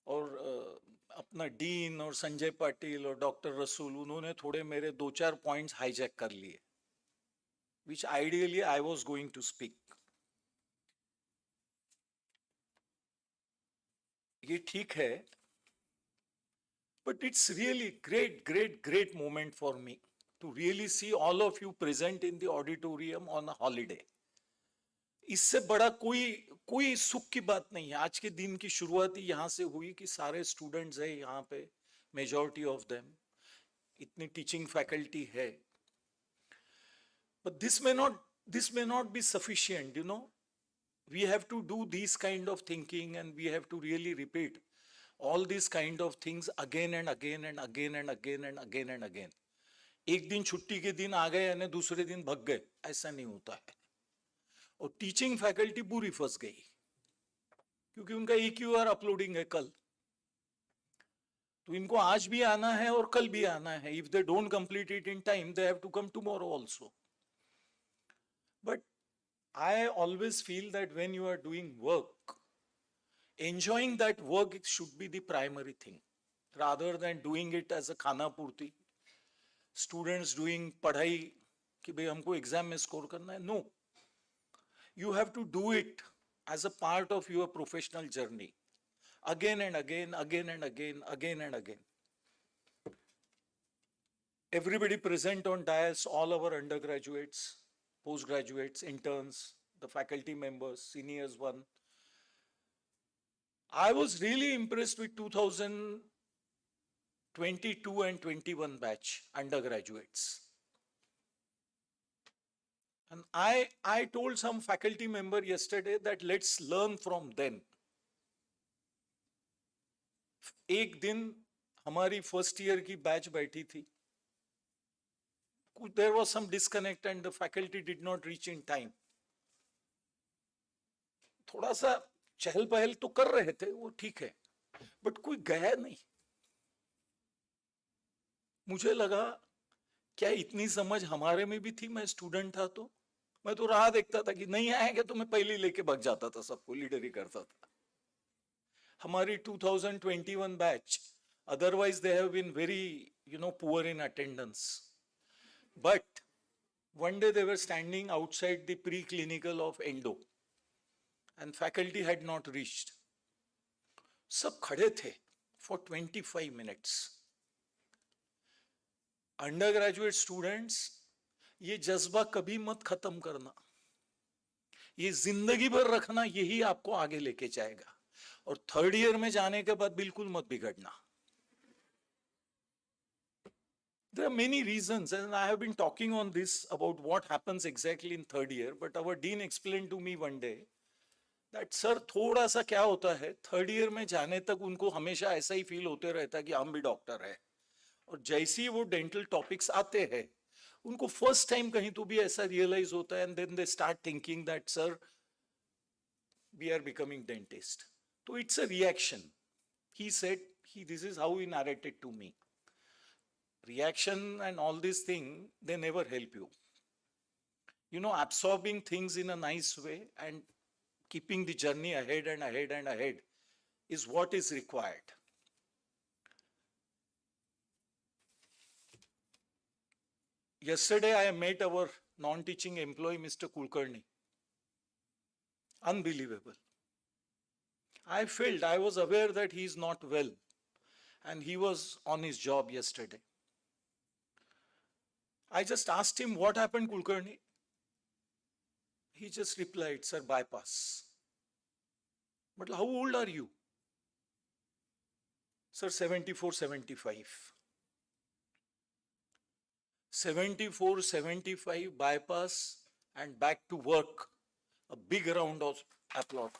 और अपना डीन और संजय पाटिल और डॉक्टर रसूल, उन्होंने थोड़े मेरे 2-4 पॉइंट्स हाईजैक कर लिए, which ideally I was going to speak. ये ठीक है, but it's really great moment for me to really see all of you present in the auditorium on a holiday. इससे बड़ा कोई सुख की बात नहीं है. आज के दिन की शुरुआत ही यहाँ से हुई कि सारे स्टूडेंट्स है यहाँ पे, मेजॉरिटी ऑफ देम, इतनी टीचिंग फैकल्टी है. But this may not be sufficient, you know. We have to do these kind of thinking, and we have to really repeat all these kind of things again and again and again and again and again and again. एक दिन छुट्टी के दिन आ गए और दूसरे दिन भग गए, ऐसा नहीं होता है. और टीचिंग फैकल्टी पूरी फंस गई क्योंकि उनका EQR अपलोडिंग है कल, तो इनको आज भी आना है और कल भी आना है. If they don't complete it in time, they have to come tomorrow also. But I always feel that when you are doing work, enjoying that work should be the primary thing, rather than doing it as a khana purti. Students doing padhai कि भाई हमको exam में score करना है. No, you have to do it as a part of your professional journey, again and again, again and again, again and again. Everybody present on dais, all our undergraduates, postgraduates, interns, the faculty members, seniors one. I was really impressed with 2022 and 21 batch undergraduates. And I told some faculty member yesterday that let's learn from them. एक दिन हमारी first year की batch बैठी थी. There was some disconnect and the faculty did not reach in time. थोड़ा सा चहल पहल तो कर रहे थे, वो ठीक है, बट कोई गया नहीं. मुझे लगा क्या इतनी समझ हमारे में भी थी. मैं स्टूडेंट था तो मैं तो राह देखता था कि नहीं आएंगे तो मैं पहले लेके भाग जाता था, सबको लीडर ही करता था. हमारी 2021 batch, otherwise they have been very, poor in attendance. But one day they were standing outside the pre-clinical of endo and faculty had not reached. सब खड़े थे for 25 minutes. Undergraduate students, ये जज्बा कभी मत खत्म करना, ये जिंदगी भर रखना, यही आपको आगे लेके जाएगा. और थर्ड ईयर में जाने के बाद बिल्कुल मत बिगड़ना. There are many reasons, and I have been talking on this about what happens exactly in third year, but our dean explained to me one day that sir, थोड़ा सा क्या होता है, थर्ड ईयर में जाने तक उनको हमेशा ऐसा ही फील होते रहता है कि हम भी डॉक्टर है, और जैसे ही वो डेंटल टॉपिक्स आते हैं उनको फर्स्ट टाइम कहीं तो भी ऐसा रियलाइज होता है, and then they start thinking that sir we are becoming dentist. So it's a reaction. He said, this is how he narrated to me. Reaction and all these things, they never help you. Absorbing things in a nice way and keeping the journey ahead and ahead and ahead is what is required. Yesterday, I met our non-teaching employee, Mr. Kulkarni. Unbelievable. I was aware that he is not well, and he was on his job yesterday. I just asked him, what happened, Kulkarni? He just replied, sir, bypass. But how old are you? Sir, 74, 75. 74, 75, bypass, and back to work. A big round of applause.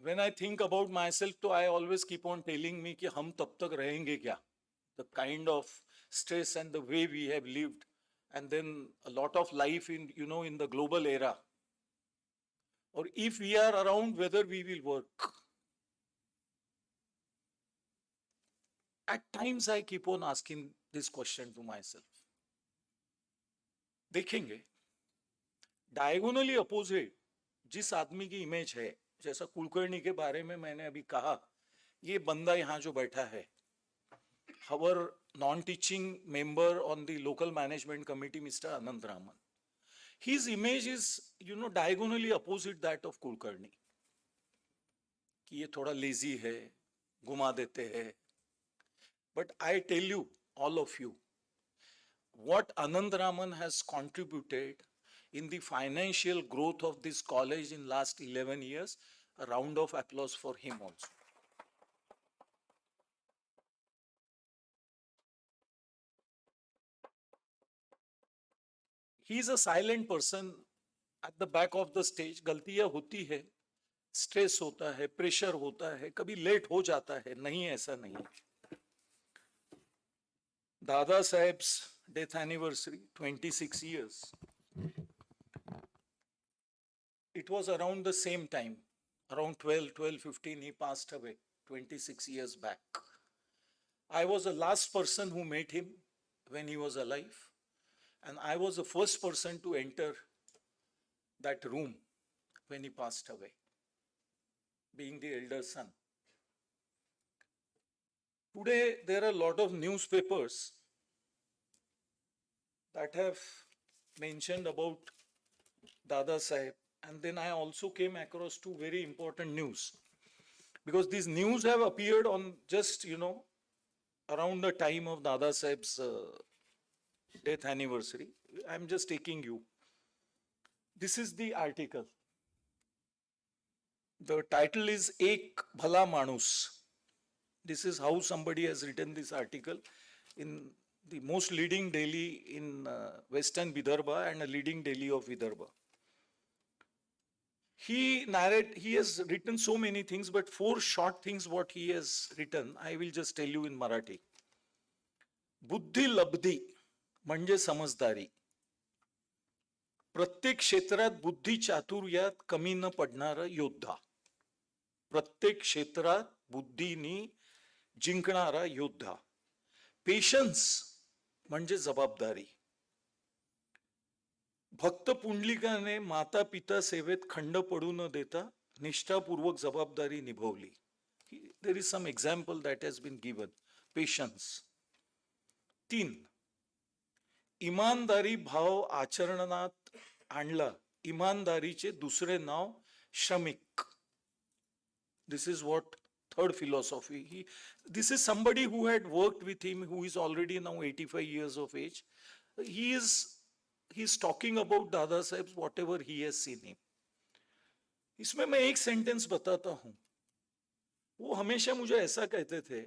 When I think about myself, तो I always keep on telling me कि हम तब तक रहेंगे क्या? The kind of stress and the way we have lived, and then a lot of life in, in the global era. Or if we are around, whether we will work. at times I keep on asking this question to myself. देखेंगे diagonally opposite जिस आदमी की image है, जैसा कुलकर्णी के बारे में मैंने अभी कहा, ये बंदा यहाँ जो बैठा है, our non-teaching member on the local management committee, Mr. Anand Raman, his image is, diagonally opposite that of Kulkarni. कि ये थोड़ा lazy है, घुमा देते हैं. But I tell you, all of you, what Anand Raman has contributed in the financial growth of this college in last 11 years, a round of applause for him also. He is a silent person at the back of the stage. गलतियां होती है, stress होता है, pressure होता है, कभी late हो जाता है, नहीं ऐसा नहीं. दादा साहेब's death anniversary, 26 years. It was around the same time, around 12:15 he passed away, 26 years back. I was the last person who met him when he was alive, and I was the first person to enter that room when he passed away, being the elder son. Today, there are a lot of newspapers that have mentioned about Dada Saheb, and then I also came across two very important news, because these news have appeared on just, around the time of Dada Saheb's death anniversary. I'm just taking you. This is the article. The title is Ek Bhala Manus. This is how somebody has written this article in the most leading daily in Western Vidarbha and a leading daily of Vidarbha. He has written so many things, but 4 short things what he has written, I will just tell you in Marathi. बुद्धी लब्धी म्हणजे समजदारी. प्रत्येक क्षेत्रात बुद्धी चातुर्यात कमी न पडणारा योद्धा. प्रत्येक क्षेत्रात बुद्धीनी जिंकणारा योद्धा. पेशन्स म्हणजे जबाबदारी. भक्त पुंडलिकाने माता पिता सेवेत खंड पडू न देता निष्ठापूर्वक जबाबदारी निभवली. There is some example that has been given. Patience. 3. इमानदारी भाव आचरणात आणला. इमानदारीचे दुसरे नाव श्रमिक. This is what third philosophy. This is somebody who had worked with him, who is already now 85 years of age. He is talking about Dada Saheb's whatever he has seen him. इसमें मैं एक sentence बताता हूं. वो हमेशा मुझे ऐसा कहते थे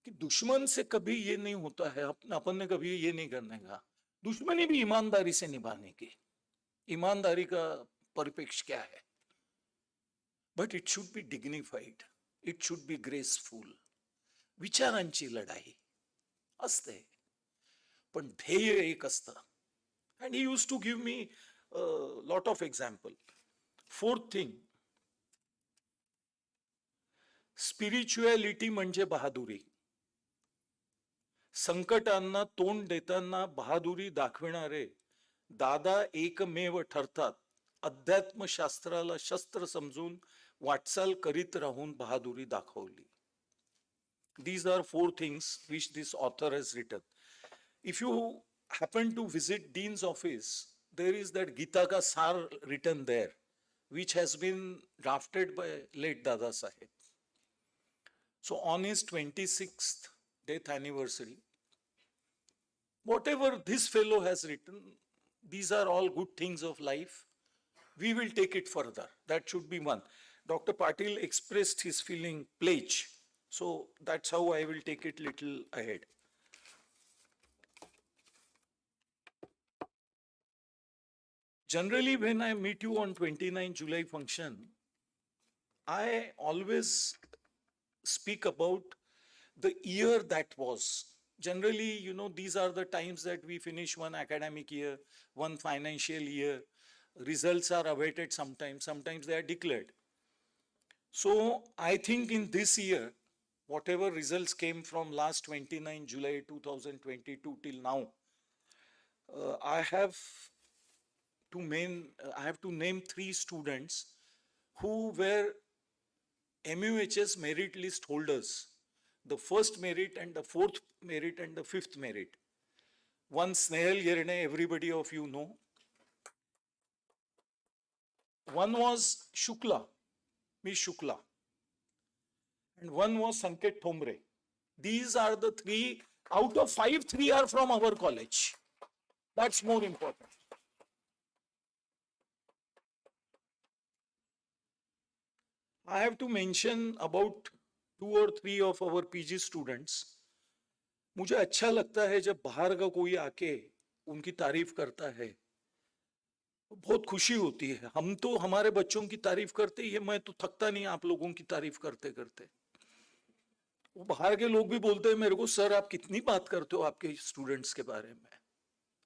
कि दुश्मन से कभी ये नहीं होता है, अपन ने कभी ये नहीं करने का. दुश्मनी भी ईमानदारी से निभाने की. ईमानदारी का परिप्रेक्ष्य क्या है? But it should be dignified. It should be graceful. विचारांची लढाई असते, पण ध्येय एक असतं. And he used to give me a lot of example. 4th thing, spirituality म्हणजे बहादुरी. संकटांना तोंड देताना बहादुरी दाखविणारे दादा एकमेव ठरतात. अध्यात्मशास्त्राला शस्त्र समजून वाटचाल करीत राहून बहादुरी दाखवली. These are 4 things which this author has written. If you happen to visit Dean's office, there is that Gita ka Sar written there, which has been drafted by late Dada Saheb. So on his 26th death anniversary, whatever this fellow has written, these are all good things of life. We will take it further. That should be one. Dr. Patil expressed his feeling pledge. So that's how I will take it little ahead. Generally, when I meet you on 29 July function, I always speak about the year that was. Generally, these are the times that we finish one academic year, one financial year. Results are awaited sometimes they are declared. So I think in this year, whatever results came from last 29 July 2022 till now, I have to name 3 students who were MUHS merit list holders, the first merit and the fourth merit and the fifth merit. One Snehal Yerne, everybody of you know. One was Shukla, Miss Shukla. And one was Sanket Thombre. These are the 3, out of 5, 3 are from our college. That's more important. I have to mention about 2 or 3 of our PG students. मुझे अच्छा लगता है जब बाहर का कोई आके उनकी तारीफ करता है, बहुत खुशी होती है. हम तो हमारे बच्चों की तारीफ करते ही है, मैं तो थकता नहीं आप लोगों की तारीफ करते करते. वो बाहर के लोग भी बोलते हैं मेरे को, सर आप कितनी बात करते हो आपके स्टूडेंट्स के बारे में.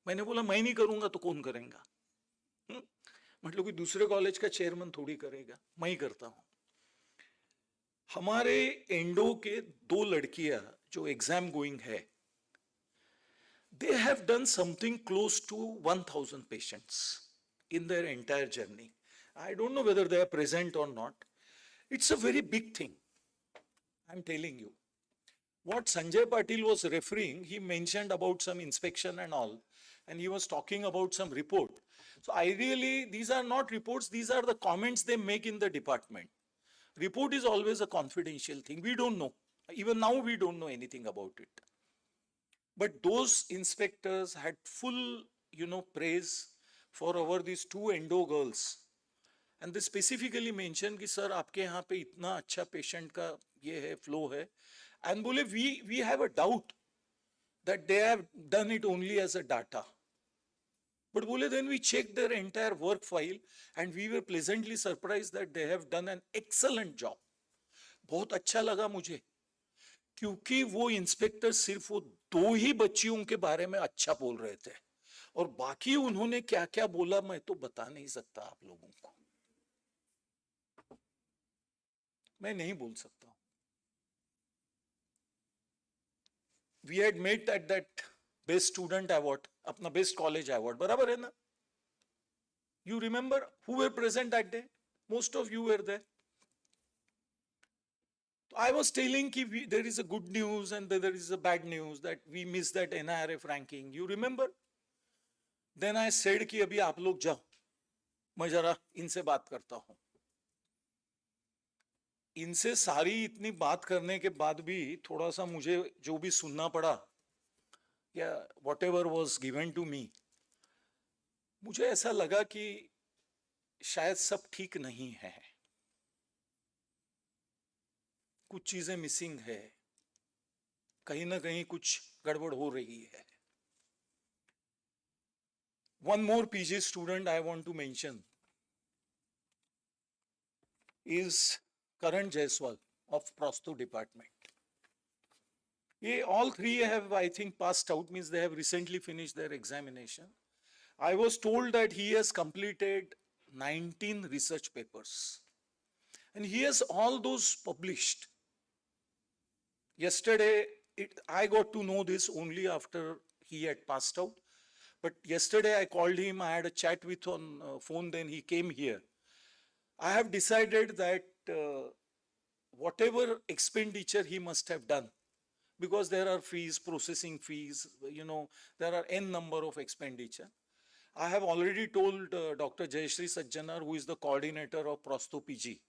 मैंने बोला मैं नहीं करूंगा तो कौन करेगा. मतलब कि दूसरे कॉलेज का चेयरमैन थोड़ी करेगा, मैं ही करता हूं. हमारे एंडो के 2 लड़कियां जो एग्जाम गोइंग है, they have done something close to 1000 patients in their entire journey. I don't know whether they are present or not. It's a very big thing, I'm telling you. What Sanjay Patil was referring, he mentioned about some inspection and all, and he was talking about some report. So ideally, these are not reports, these are the comments they make in the department. Report is always a confidential thing. We don't know. Even now, we don't know anything about it. But those inspectors had full, praise for our these 2 endo girls. And they specifically mentioned कि sir आपके यहाँ पे इतना अच्छा patient का ये है flow है. And बोले we have a doubt that they have done it only as a data. But बोले then we checked their entire work file and we were pleasantly surprised that they have done an excellent job. बहुत अच्छा लगा मुझे, क्योंकि वो inspector सिर्फ वो 2 ही बच्चियों के बारे में अच्छा बोल रहे थे, और बाकी उन्होंने क्या क्या बोला मैं तो बता नहीं सकता आप लोगों को, मैं नहीं बोल सकता. We had met at that best student award, अपना best college award, बराबर है ना? You remember who were present that day? Most of you were there. I was telling कि there is a good news and there is a bad news that we missed that NIRF ranking. You remember? Then I said कि अभी आप लोग जाओ, मैं जरा इनसे बात करता हूं. इनसे सारी इतनी बात करने के बाद भी थोड़ा सा मुझे जो भी सुनना पड़ा, या whatever was given to me, मुझे ऐसा लगा कि शायद सब ठीक नहीं है, कुछ चीजें मिसिंग है, कहीं ना कहीं कुछ गड़बड़ हो रही है. One more PG student I want to mention is Karan Jaiswal of Prostho department. All 3 have, I think, passed out, means they have recently finished their examination. I was told that he has completed 19 research papers and he has all those published. Yesterday, I got to know this only after he had passed out. But yesterday I called him, I had a chat with on phone, then he came here. I have decided that whatever expenditure he must have done, because there are fees, processing fees, there are n number of expenditure. I have already told Dr. Jayashree Sajjanar, who is the coordinator of Prostho PG,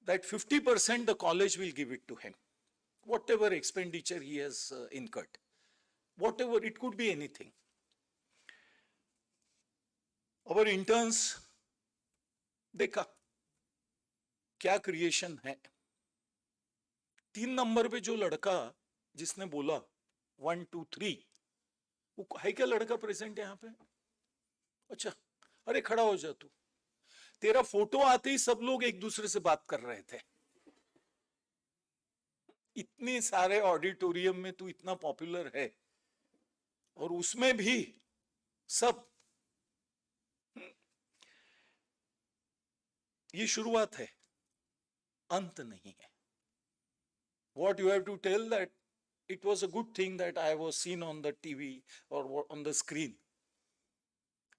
that 50% the college will give it to him. Whatever expenditure he has incurred, whatever, it could be anything. Our interns, देखा क्या creation है. 3 number पे जो लड़का जिसने बोला 1 2 3, वो है क्या लड़का प्रेजेंट यहाँ पे? अच्छा, अरे खड़ा हो जा तू. तेरा फोटो आते ही सब लोग एक दूसरे से बात कर रहे थे. इतने सारे ऑडिटोरियम में तू इतना पॉपुलर है, और उसमें भी सब. ये शुरुआत है, अंत नहीं है. What you have to tell that it was a good thing that I was seen on the TV or on the screen.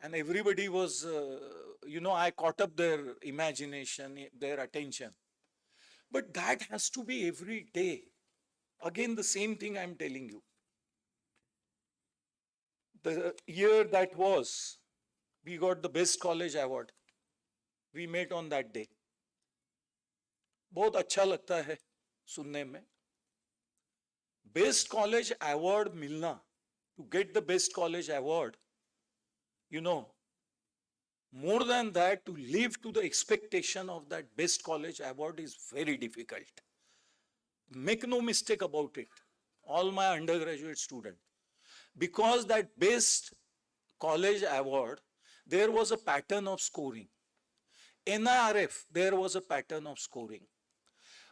And everybody was, I caught up their imagination, their attention. But that has to be every day. Again, the same thing I'm telling you. The year that was, we got the best college award. We met on that day. बहुत अच्छा लगता है सुनने में. Best college award मिलना, to get the best college award, more than that, to live to the expectation of that best college award is very difficult. Make no mistake about it, all my undergraduate students. Because that best college award, there was a pattern of scoring. NIRF, there was a pattern of scoring.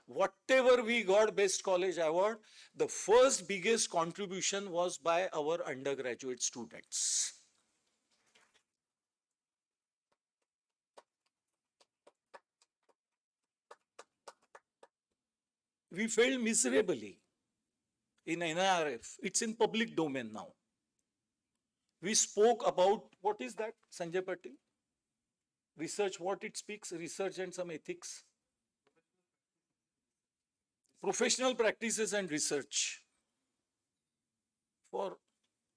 Whatever we got best college award, the first biggest contribution was by our undergraduate students. We failed miserably in NIRF. It's in public domain now. We spoke about, what is that, Sanjay Patil? Research, what it speaks, research and some ethics. Professional practices and research for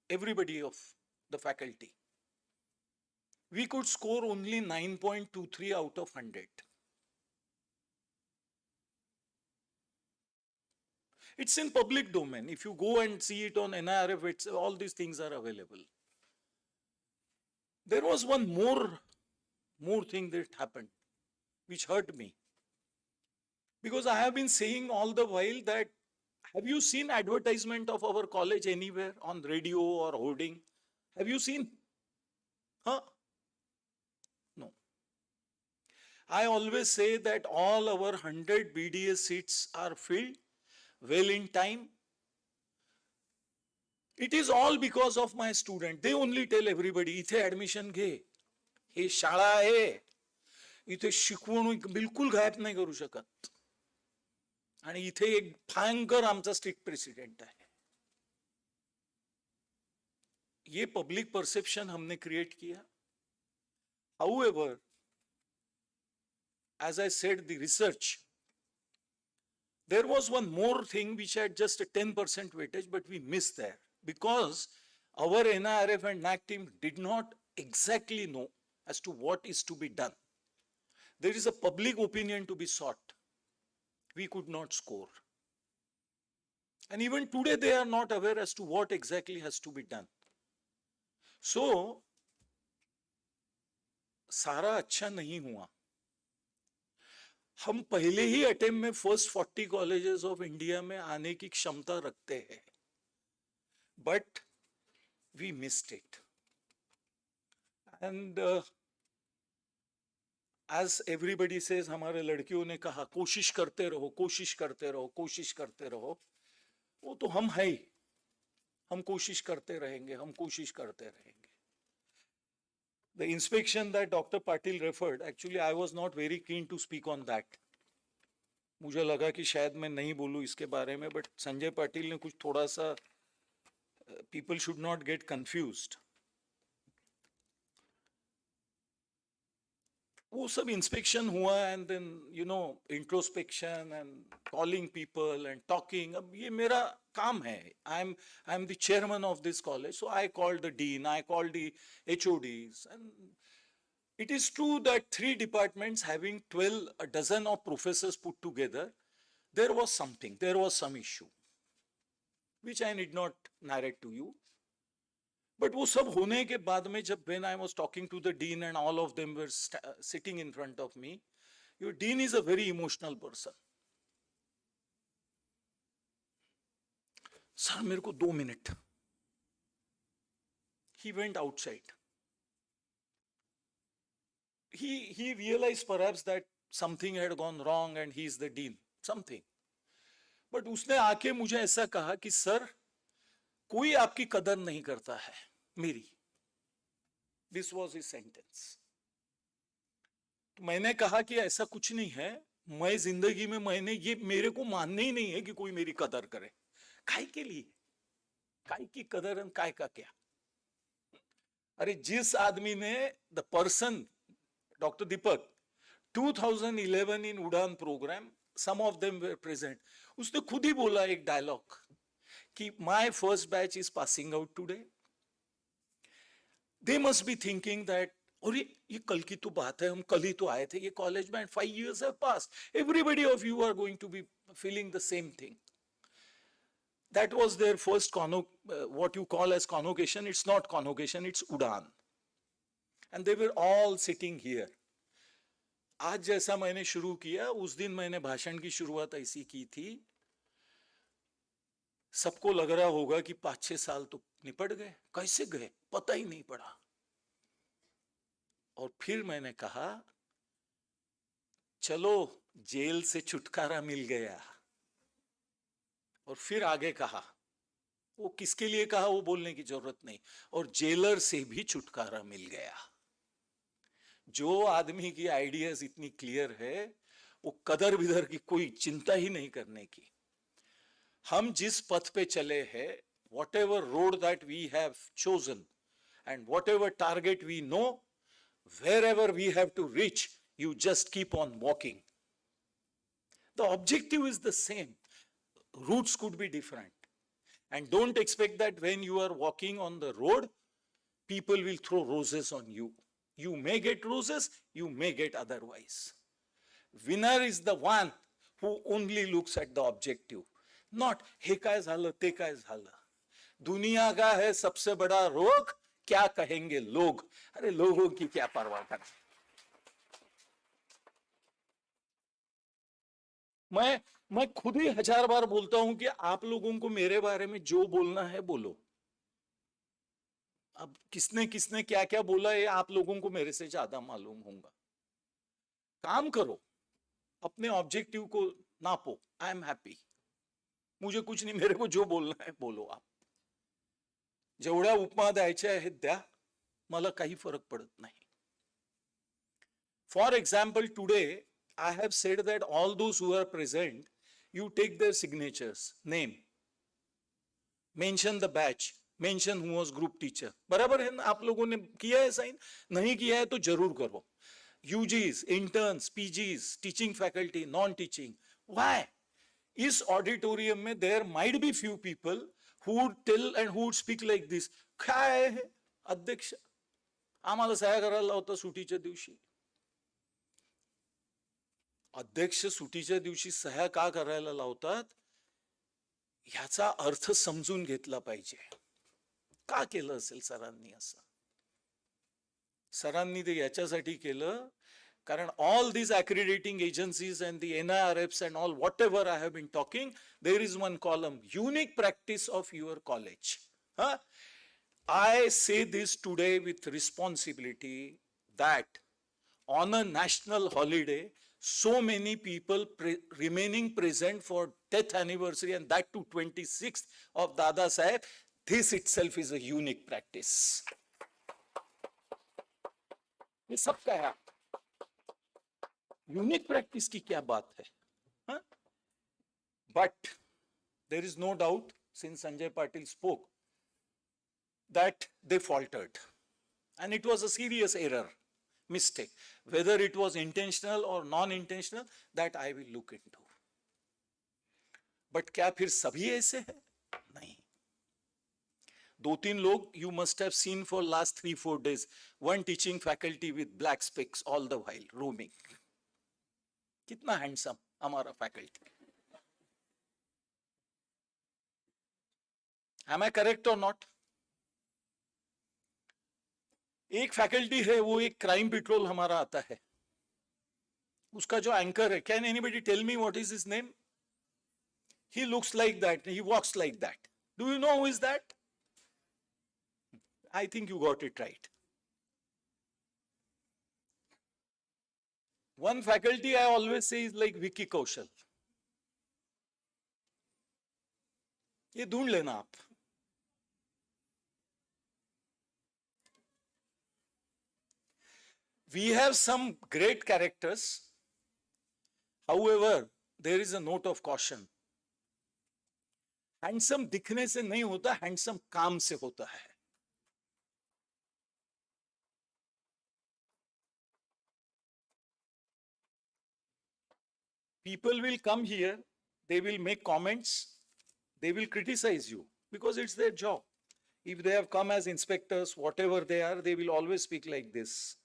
everybody of the faculty. We could score only 9.23 out of 100. It's in public domain. If you go and see it on NIRF, all these things are available. There was one more thing that happened, which hurt me. Because I have been saying all the while that, have you seen advertisement of our college anywhere on radio or hoarding? Have you seen? Huh? No. I always say that all our 100 BDS seats are filled well in time. It is all because of my student. They only tell everybody, इथे admission घे. हे शाळा आहे. इथे शिकवणूक बिलकुल गायब नाही करू शकत. आणि इथे एक भयंकर आमचा स्ट्रिक्ट प्रेसिडेंट आहे. ये पब्लिक परसेप्शन हमने क्रिएट किया. However, as I said, the research, there was one more thing which had just a 10% weightage, but we missed there because our NIRF and NAC team did not exactly know as to what is to be done. There is a public opinion to be sought. We could not score. And even today they are not aware as to what exactly has to be done. So, सारा अच्छा नहीं हुआ. हम पहले ही attempt में first 40 colleges of India में आने की क्षमता रखते हैं, but we missed it. And as everybody says, हमारे लड़कियों ने कहा कोशिश करते रहो, कोशिश करते रहो, कोशिश करते रहो. वो तो हम है ही, हम कोशिश करते रहेंगे, हम कोशिश करते रहेंगे. The inspection that Dr. Patil referred, actually I was not very keen to speak on that. मुझे लगा कि शायद मैं नहीं बोलूं इसके बारे में, but संजय पाटिल ने कुछ थोड़ा सा, people should not get confused. वो सब inspection हुआ and then introspection and calling people and talking. अब ये मेरा काम है. I'm the chairman of this college, so I called the dean, I called the HODs, and it is true that 3 departments having 12 dozen of professors put together, there was some issue, which I need not narrate to you. But वो सब होने के बाद में जब when I was talking to the dean and all of them were sitting in front of me, your dean is a very emotional person. Sir, मेरे को 2 minute. He went outside. He realized perhaps that something had gone wrong and he is the dean, something. But उसने आके मुझे ऐसा कहा कि sir, कोई आपकी कदर नहीं करता है, मेरी. This was his sentence. तो मैंने कहा कि ऐसा कुछ नहीं है, मैं जिंदगी में मैंने ये मेरे को मानने ही नहीं है कि कोई मेरी कदर करे. काय के लिए? काय की कदर और काय का क्या? अरे जिस आदमी ने द पर्सन डॉक्टर दीपक 2011 इन उड़ान programme, some of them were present, उसने खुद ही बोला एक डायलॉग कि my first batch is passing out today. They must be thinking that और ये कल की तो बात है, हम कल ही तो आए थे ये कॉलेज में, 5 years have passed. Everybody of you are going to be feeling the same thing. That was their first what you call as convocation. It's not convocation, it's Udan. And they were all sitting here. आज जैसा मैंने शुरू किया, उस दिन मैंने भाषण की शुरुआत ऐसी की थी. सबको लग रहा होगा कि 5-6 साल तो निपट गए, कैसे गए पता ही नहीं पड़ा. और फिर मैंने कहा चलो जेल से छुटकारा मिल गया. और फिर आगे कहा, वो किसके लिए कहा वो बोलने की जरूरत नहीं, और जेलर से भी छुटकारा मिल गया. जो आदमी की आइडियाज इतनी क्लियर है, वो कदर विदर की कोई चिंता ही नहीं करने की. हम जिस पथ पे चले हैं, whatever road that we have chosen and whatever target we know, wherever we have to reach, you just keep on walking. The objective is the same. Routes could be different. And don't expect that when you are walking on the road, people will throw roses on you. You may get roses, you may get otherwise. Winner is the one who only looks at the objective. Not, हे काय झालं, ते काय झालं. दुनिया का है सबसे बड़ा रोग, क्या कहेंगे लोग. अरे लोगों की क्या परवाह कर. मैं खुद ही 1000 बार बोलता हूं कि आप लोगों को मेरे बारे में जो बोलना है बोलो. अब किसने किसने क्या क्या बोला है आप लोगों को मेरे से ज्यादा मालूम होगा. काम करो, अपने ऑब्जेक्टिव को नापो. I am happy. मुझे कुछ नहीं, मेरे को जो बोलना है बोलो. आप जेवढ्या उपमा द्यायच्या आहेत द्या, मला काही फरक पडत नाही. For example, today I have said that all those who are present, you take their signatures, name, mention the batch, mention who was group teacher. बराबर है ना? आप लोगों ने किया है साइन? नहीं किया है तो जरूर करो. UGs, interns, PGs, teaching faculty, non-teaching. Why? इस auditorium में there might be few people who would tell and who would speak like this. काय है अध्यक्ष, आम्हाला सह्या करायला लावता सुटीच्या दिवशी. अध्यक्ष सुटीच्या दिवशी सह्या का करायला लावतात, ह्याचा अर्थ समजून घेतला पाहिजे. का केलं असेल सरांनी असं? सरांनी ते याच्यासाठी केलं कारण all these accrediting agencies and the NIRFs and all whatever I have been talking, there is one column, unique practice of your college. I say this today with responsibility that on a national holiday, so many people remaining present for death anniversary, and that to 26th of Dadasaheb, this itself is a unique practice. ये सब क्या है? Unique practice की क्या बात है? But there is no doubt, since Sanjay Patil spoke, that they faltered, and it was a serious error, mistake. Whether it was intentional or non-intentional, that I will look into. But क्या फिर सभी ऐसे हैं? नहीं. 2-3 लोग you must have seen for last 3-4 days. One teaching faculty with black specs all the while roaming. कितना handsome हमारा faculty. Am I correct or not? एक फैकल्टी है, वो एक क्राइम पेट्रोल हमारा आता है, उसका जो एंकर है, can anybody tell me what is his name? He looks like that, he walks like that. Do you know who is that? I think you got it right. One faculty I always say is like Vicky Kaushal. ये ढूंढ लेना आप. We have some great characters. However, there is a note of caution. Handsome दिखने से नहीं होता, handsome काम से होता है. People will come here, they will make comments, they will criticize you because it's their job. If they have come as inspectors, whatever they are, they will always speak like this.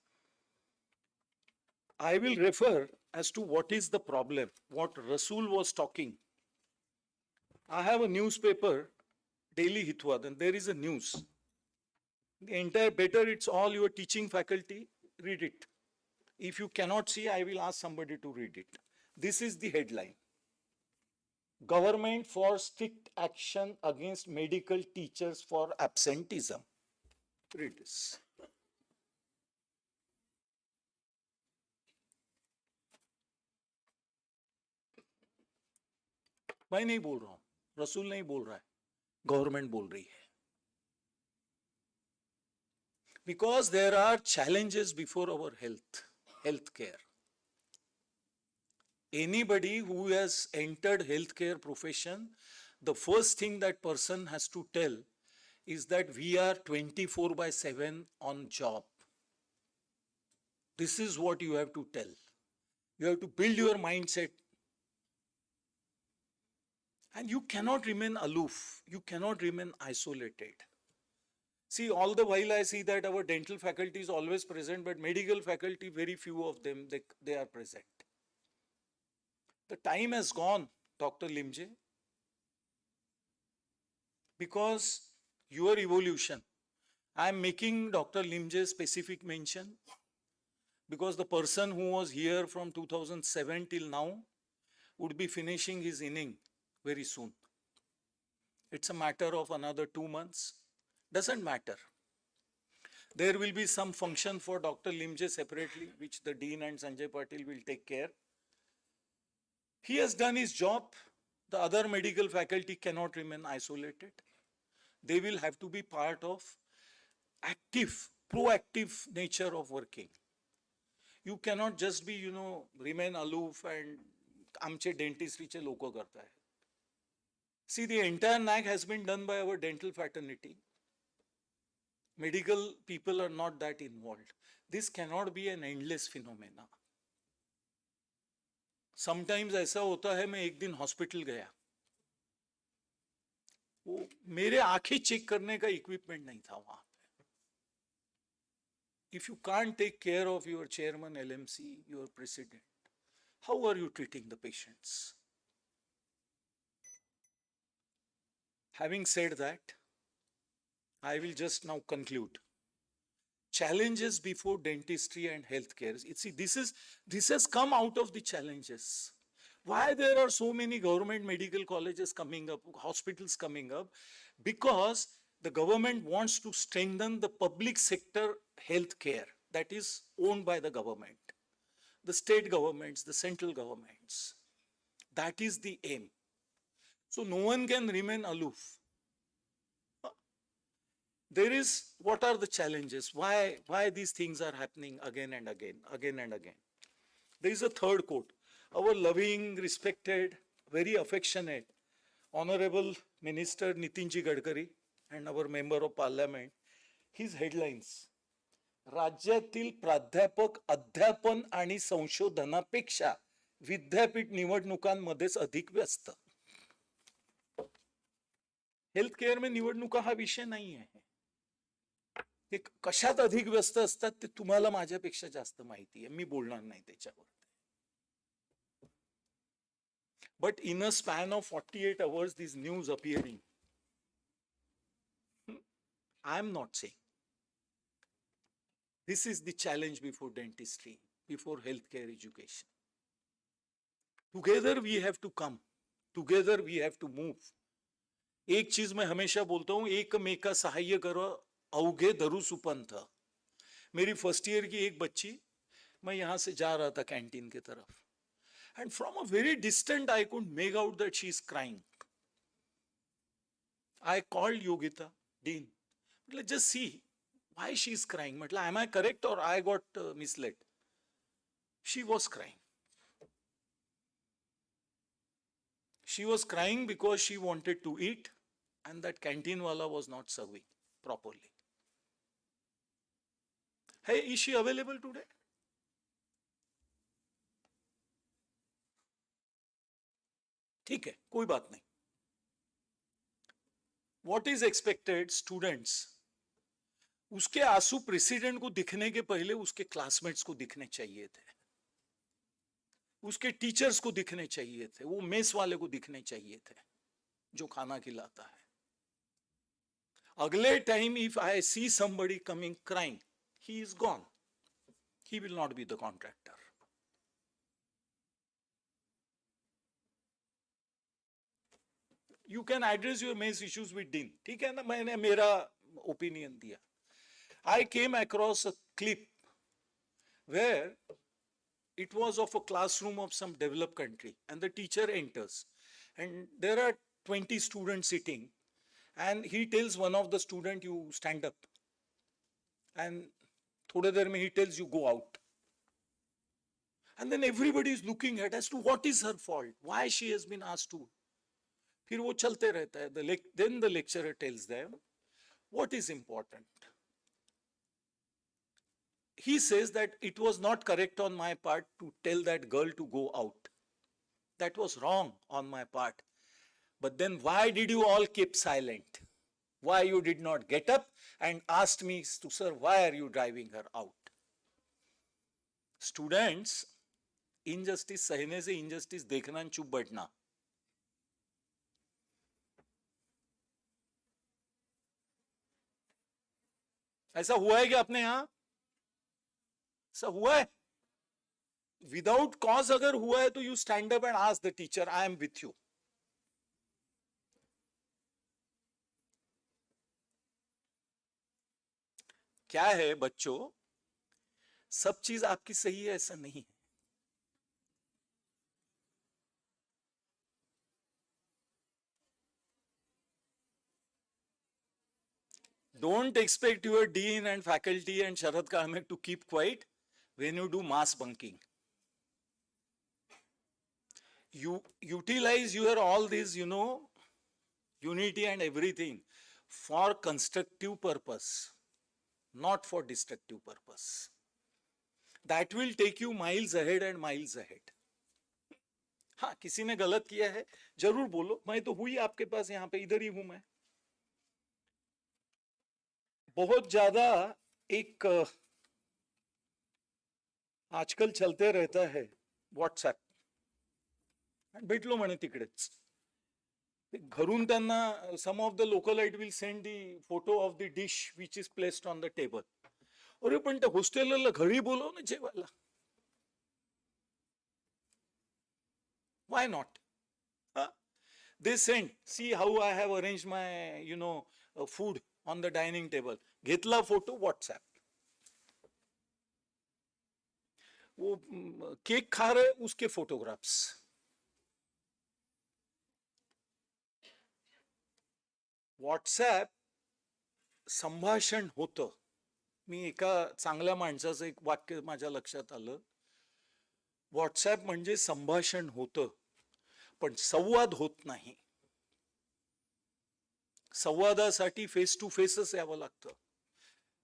I will refer as to what is the problem, what Rasul was talking. I have a newspaper, Daily Hitwad, and there is a news. The entire, better it's all your teaching faculty, read it. If you cannot see, I will ask somebody to read it. This is the headline. Government for strict action against medical teachers for absenteeism. Read this. मैं नहीं बोल रहा हूं, रसूल नहीं बोल रहा है, गवर्नमेंट बोल रही है. Because there are challenges before our health care. Anybody who has entered healthcare profession, the first thing that person has to tell is that we are 24/7 on job. This is what you have to tell. You have to build your mindset. And you cannot remain aloof. You cannot remain isolated. See, all the while I see that our dental faculty is always present, but medical faculty, very few of them, they are present. The time has gone, Dr. Limje, because your evolution. I am making Dr. Limje specific mention because the person who was here from 2007 till now would be finishing his inning very soon. It's a matter of another 2 months. Doesn't matter. There will be some function for Dr. Limje separately, which the Dean and Sanjay Patil will take care. He has done his job. The other medical faculty cannot remain isolated. They will have to be part of active, proactive nature of working. You cannot just be, remain aloof and आमचे dentistryचे लोक करताय. See, the entire NAC has been done by our dental fraternity. Medical people are not that involved. This cannot be an endless phenomena. Sometimes ऐसा होता है, मैं एक दिन hospital गया, वो मेरे आंखें चेक करने का इक्विपमेंट नहीं था वहां पे. If you can't take care of your chairman, LMC, your president, how are you treating the patients? Having said that, I will just now conclude. Challenges before dentistry and healthcare. See, this has come out of the challenges. Why there are so many government medical colleges coming up, hospitals coming up? Because the government wants to strengthen the public sector healthcare that is owned by the government, the state governments, the central governments. That is the aim. So no one can remain aloof. There is, what are the challenges? Why these things are happening again and again, again and again? There is a third quote. Our loving, respected, very affectionate, Honorable Minister Nitinji Gadkari and our Member of Parliament, his headlines. राज्यातील प्राध्यापक अध्यापन आणि संशोधनापेक्षा विद्यापीठ निवडणुकांमध्येच अधिक व्यस्त. Health care में निवडणुका हा विषय नाही आहे. ते कशात अधिक व्यस्त असतात ते तुम्हाला माझ्यापेक्षा जास्त माहिती आहे, मी बोलणार नाही त्याच्यावर. But in a span of 48 hours, this news appearing, I am not saying. This is the challenge before dentistry, before healthcare education. Together we have to come. Together we have to move. एक चीज मैं हमेशा बोलता हूं, एक में का सहाय्य करो अवघे धरु सुपंथ. मेरी फर्स्ट ईयर की एक बच्ची, मैं यहां से जा रहा था कैंटीन की तरफ, and from a very distant I could make out that she is crying. I called Yogita, Dean. Let's just see why she is crying. Am I correct or I got misled? She was crying. She was crying because she wanted to eat and that canteen wala was not serving properly. Hey, is she available today? ठीक है, कोई बात नहीं. What is expected, students? उसके आंसू president को दिखने के पहले उसके क्लासमेट्स को दिखने चाहिए थे, उसके टीचर्स को दिखने चाहिए थे, वो मेस वाले को दिखने चाहिए थे जो खाना खिलाता है. अगले time if I see somebody coming crying, he is gone. He will not be the contractor. You can address your main issues with Dean. ठीक है ना, मैंने मेरा opinion दिया. I came across a clip where it was of a classroom of some developed country and the teacher enters and there are 20 students sitting and he tells one of the student, you stand up, and थोड़े देर में he tells you go out. And then everybody is looking at as to what is her fault, why she has been asked to. फिर वो चलते रहता है. Then the lecturer tells them what is important. He says that it was not correct on my part to tell that girl to go out. That was wrong on my part. But then why did you all keep silent? Why you did not get up and asked me to, sir, why are you driving her out? Students, injustice सहने से injustice देखना चुप बैठना. ऐसा हुआ है क्या अपने यहां? ऐसा हुआ है? Without cause अगर हुआ है तो you stand up and ask the teacher, I am with you. क्या है बच्चों, सब चीज आपकी सही है ऐसा नहीं है. Don't expect your dean and faculty and Sharad Kalmegh to keep quiet when you do mass bunking. You utilize your all this, unity and everything for constructive purpose, not for destructive purpose. That will take you miles ahead and miles ahead. हाँ, किसी ने गलत किया है जरूर बोलो, मैं तो हुई आपके पास, यहाँ पे इधर ही हूं मैं. बहुत ज्यादा एक आजकल चलते रहता है व्हाट्सएप. भेटलो म्हणे तिकडेच. घरून त्यांना some of the localite will send the photo of the dish which is placed on the table. अरे पण त्या हॉस्टेलरला घरी बोलव ना जेवायला. Why not? They send, see how I have arranged my, food on the dining table. घेतला photo WhatsApp. वो cake खा रहे उसके फोटोग्राफ्स. व्हाट्सएप संभाषण होतं. मी एका चांगल्या माणसाचं एक वाक्य माझ्या लक्षात आलं. व्हाट्सएप म्हणजे संभाषण होतं पण संवाद होत नाही. संवादासाठी फेस टू फेसच यावं लागतं.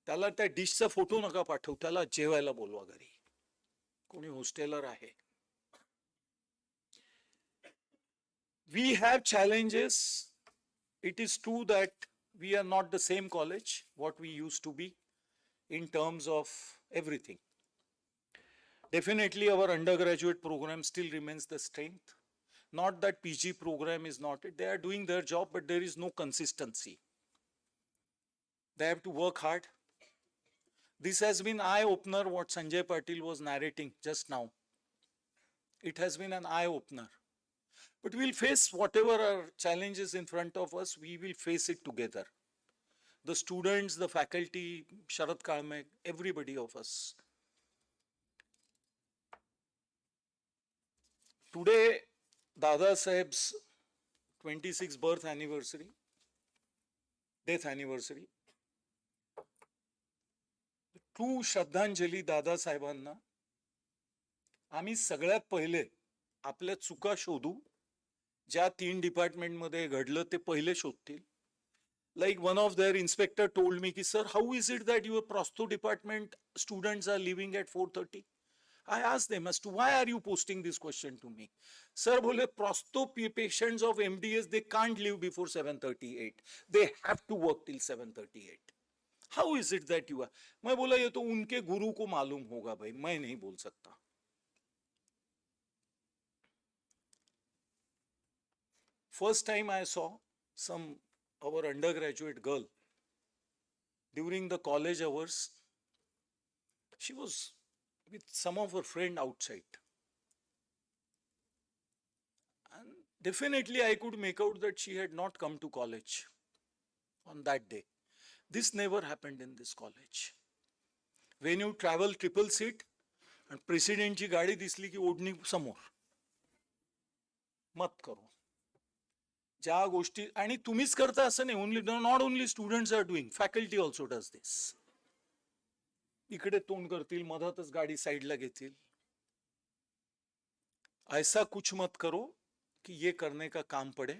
त्याला त्या डिशचा फोटो नका पाठवू, त्याला जेवायला बोलवा घरी. कोणी हॉस्टेलर आहे. We have challenges. It is true that we are not the same college what we used to be in terms of everything. Definitely our undergraduate program still remains the strength. Not that PG program is not it. They are doing their job, but there is no consistency. They have to work hard. This has been eye-opener what Sanjay Patil was narrating just now. It has been an eye-opener. But we'll face whatever are challenges in front of us, we will face it together. The students, the faculty, Sharad Kalmegh, everybody of us. Today, Dadasaheb's 26th birth anniversary, death anniversary. True श्रद्धांजली दादासाहेबांना. आम्ही सगळ्यात पहिले आपल्या चुका शोधू ज्या 3 डिपार्टमेंटमध्ये घडलं ते पहिले शोधतील. Like one of their inspector told me, sir, how is it that your Prosto department students are leaving at 4:30? I asked them as to why are you posting this question to me? Sir, bole Prosto patients of MDS, they can't leave before 7:38. They have to work till 7:38. How is it that you are? मैं बोला ये तो उनके गुरु को मालूम होगा भाई, मैं नहीं बोल सकता. First time I saw our undergraduate girl during the college hours, she was with some of her friend outside. And definitely I could make out that she had not come to college on that day. This never happened in this college. When you travel triple seat and president ची गाडी दिसली की ओढणी समोर, मत करो. ज्या गोष्टी आणि तुम्हीच करता असं नाही, only not only students are doing, faculty also does this. इकडे तोंड करतील, मधातच गाडी साईडला घेतील. ऐसा कुछ मत करो कि ये करने का काम पड़े,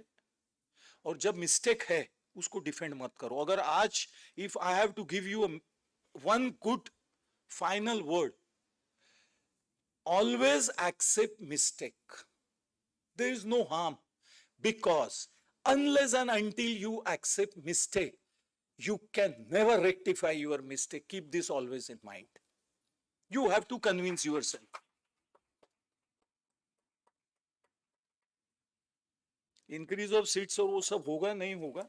और जब मिस्टेक है उसको डिफेंड मत करो. अगर आज if I have to give you one good final word, always accept mistake. There is no harm, because unless and until you accept mistake, you can never rectify your mistake. Keep this always in mind. You have to convince yourself. Increase of seats और वो सब होगा नहीं होगा,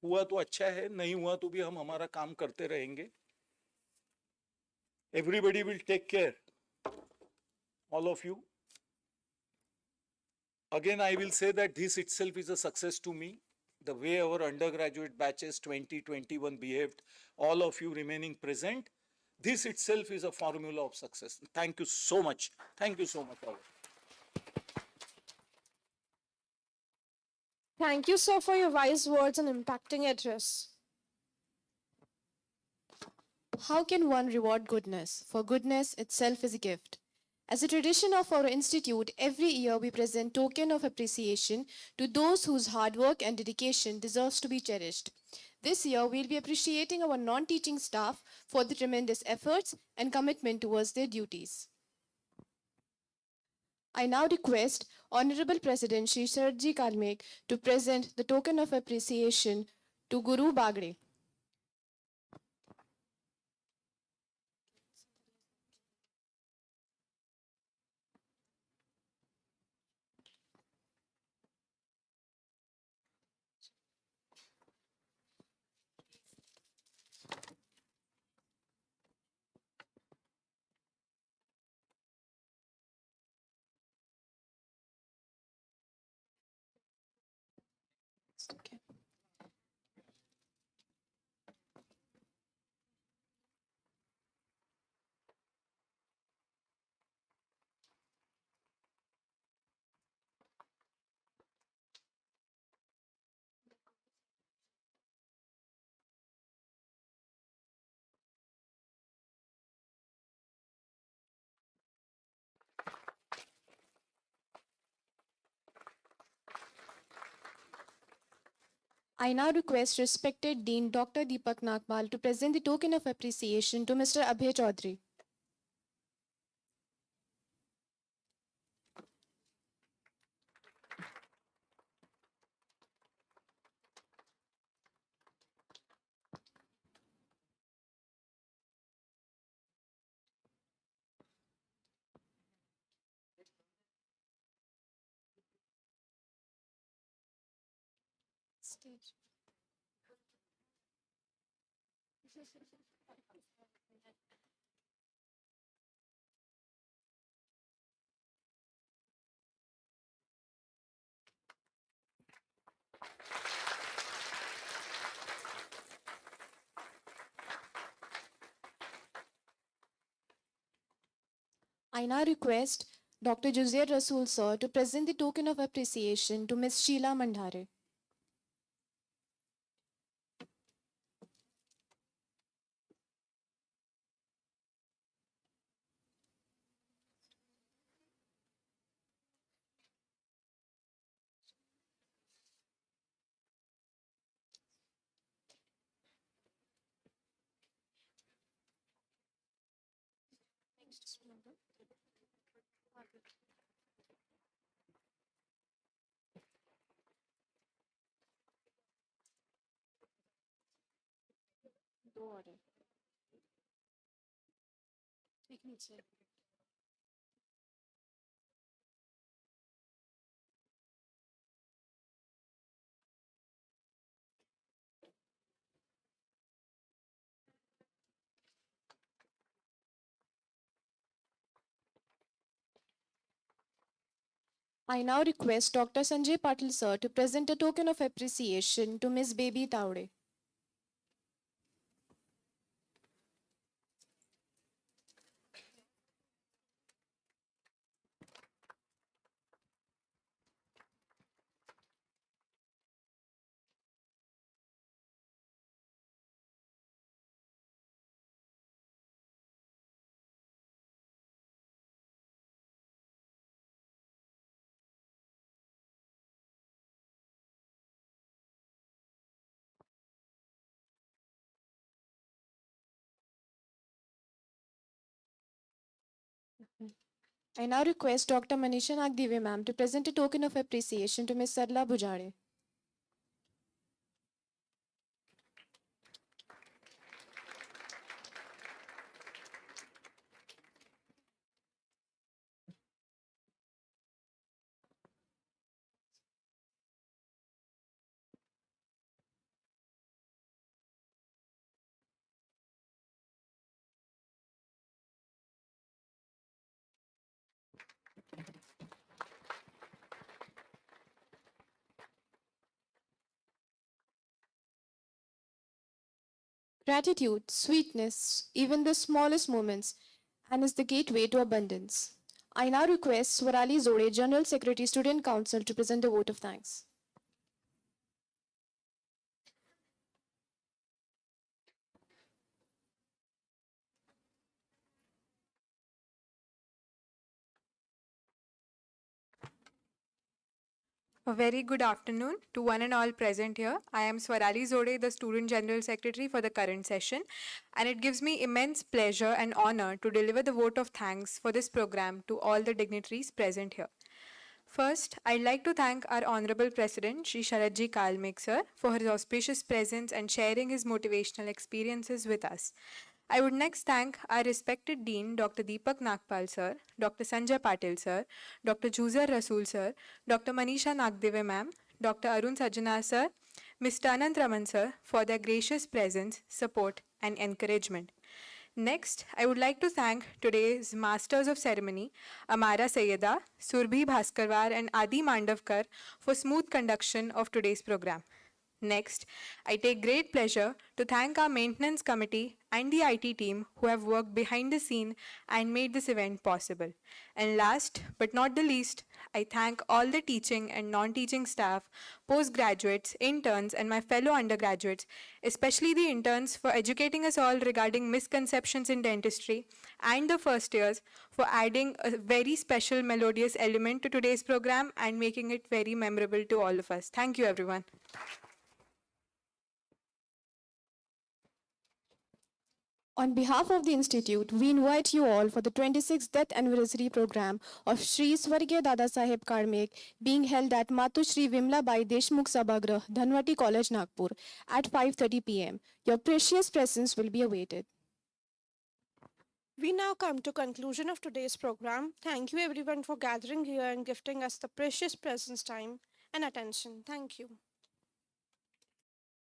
हुआ तो अच्छा है, नहीं हुआ तो भी हम हमारा काम करते रहेंगे. Everybody will take care, all of you. Again, I will say that this itself is a success to me. The way our undergraduate batches 2021 behaved, all of you remaining present, this itself is a formula of success. Thank you so much. Thank you so much, all. Thank you, sir, for your wise words and impacting address. How can one reward goodness? For goodness itself is a gift. As a tradition of our institute, every year we present token of appreciation to those whose hard work and dedication deserves to be cherished. This year, we'll be appreciating our non-teaching staff for the tremendous efforts and commitment towards their duties. I now request Honorable President Shri Dadasaheb Kalmegh to present the token of appreciation to Guru Bagre. Okay. I now request respected Dean Dr. Deepak Nagpal to present the token of appreciation to Mr. Abhay Chaudhary. Stage. I now request Dr. Juzair Rasool sir to present the token of appreciation to Ms. Sheila Mandhare. दो और है एक नीचे I now request Dr. Sanjay Patil sir to present a token of appreciation to Miss Baby Taude. I now request Dr. Manisha Nagdive ma'am to present a token of appreciation to Ms. Sarla Bujare. Gratitude, sweetness, even the smallest moments, and is the gateway to abundance. I now request Swarali Zode, General Secretary, Student Council, to present a vote of thanks. A very good afternoon to one and all present here. I am Swarali Zode, the Student General Secretary for the current session, and it gives me immense pleasure and honor to deliver the vote of thanks for this program to all the dignitaries present here. First, I'd like to thank our Honorable President, Shri Sharadji Kalmegh sir, for his auspicious presence and sharing his motivational experiences with us. I would next thank our respected Dean, Dr. Deepak Nagpal sir, Dr. Sanjay Patil sir, Dr. Juzar Rasool sir, Dr. Manisha Nagdeve ma'am, Dr. Arun Sajana sir, Mr. Anant Raman sir for their gracious presence, support and encouragement. Next, I would like to thank today's Masters of Ceremony, Amara Sayeda, Surbhi Bhaskarwar and Adi Mandavkar for smooth conduction of today's program. Next, I take great pleasure to thank our maintenance committee and the IT team who have worked behind the scene and made this event possible. And last but not the least, I thank all the teaching and non-teaching staff, postgraduates, interns, and my fellow undergraduates, especially the interns for educating us all regarding misconceptions in dentistry, and the first years for adding a very special melodious element to today's program and making it very memorable to all of us. Thank you, everyone. On behalf of the Institute, we invite you all for the 26th Death Anniversary Program of Shri Swargiya Dadasaheb Kalmegh being held at Matu Shri Vimla Bai Deshmukh Sabhagrah, Dhanwati College, Nagpur at 5:30 p.m. Your precious presence will be awaited. We now come to conclusion of today's program. Thank you everyone for gathering here and gifting us the precious presence time and attention. Thank you.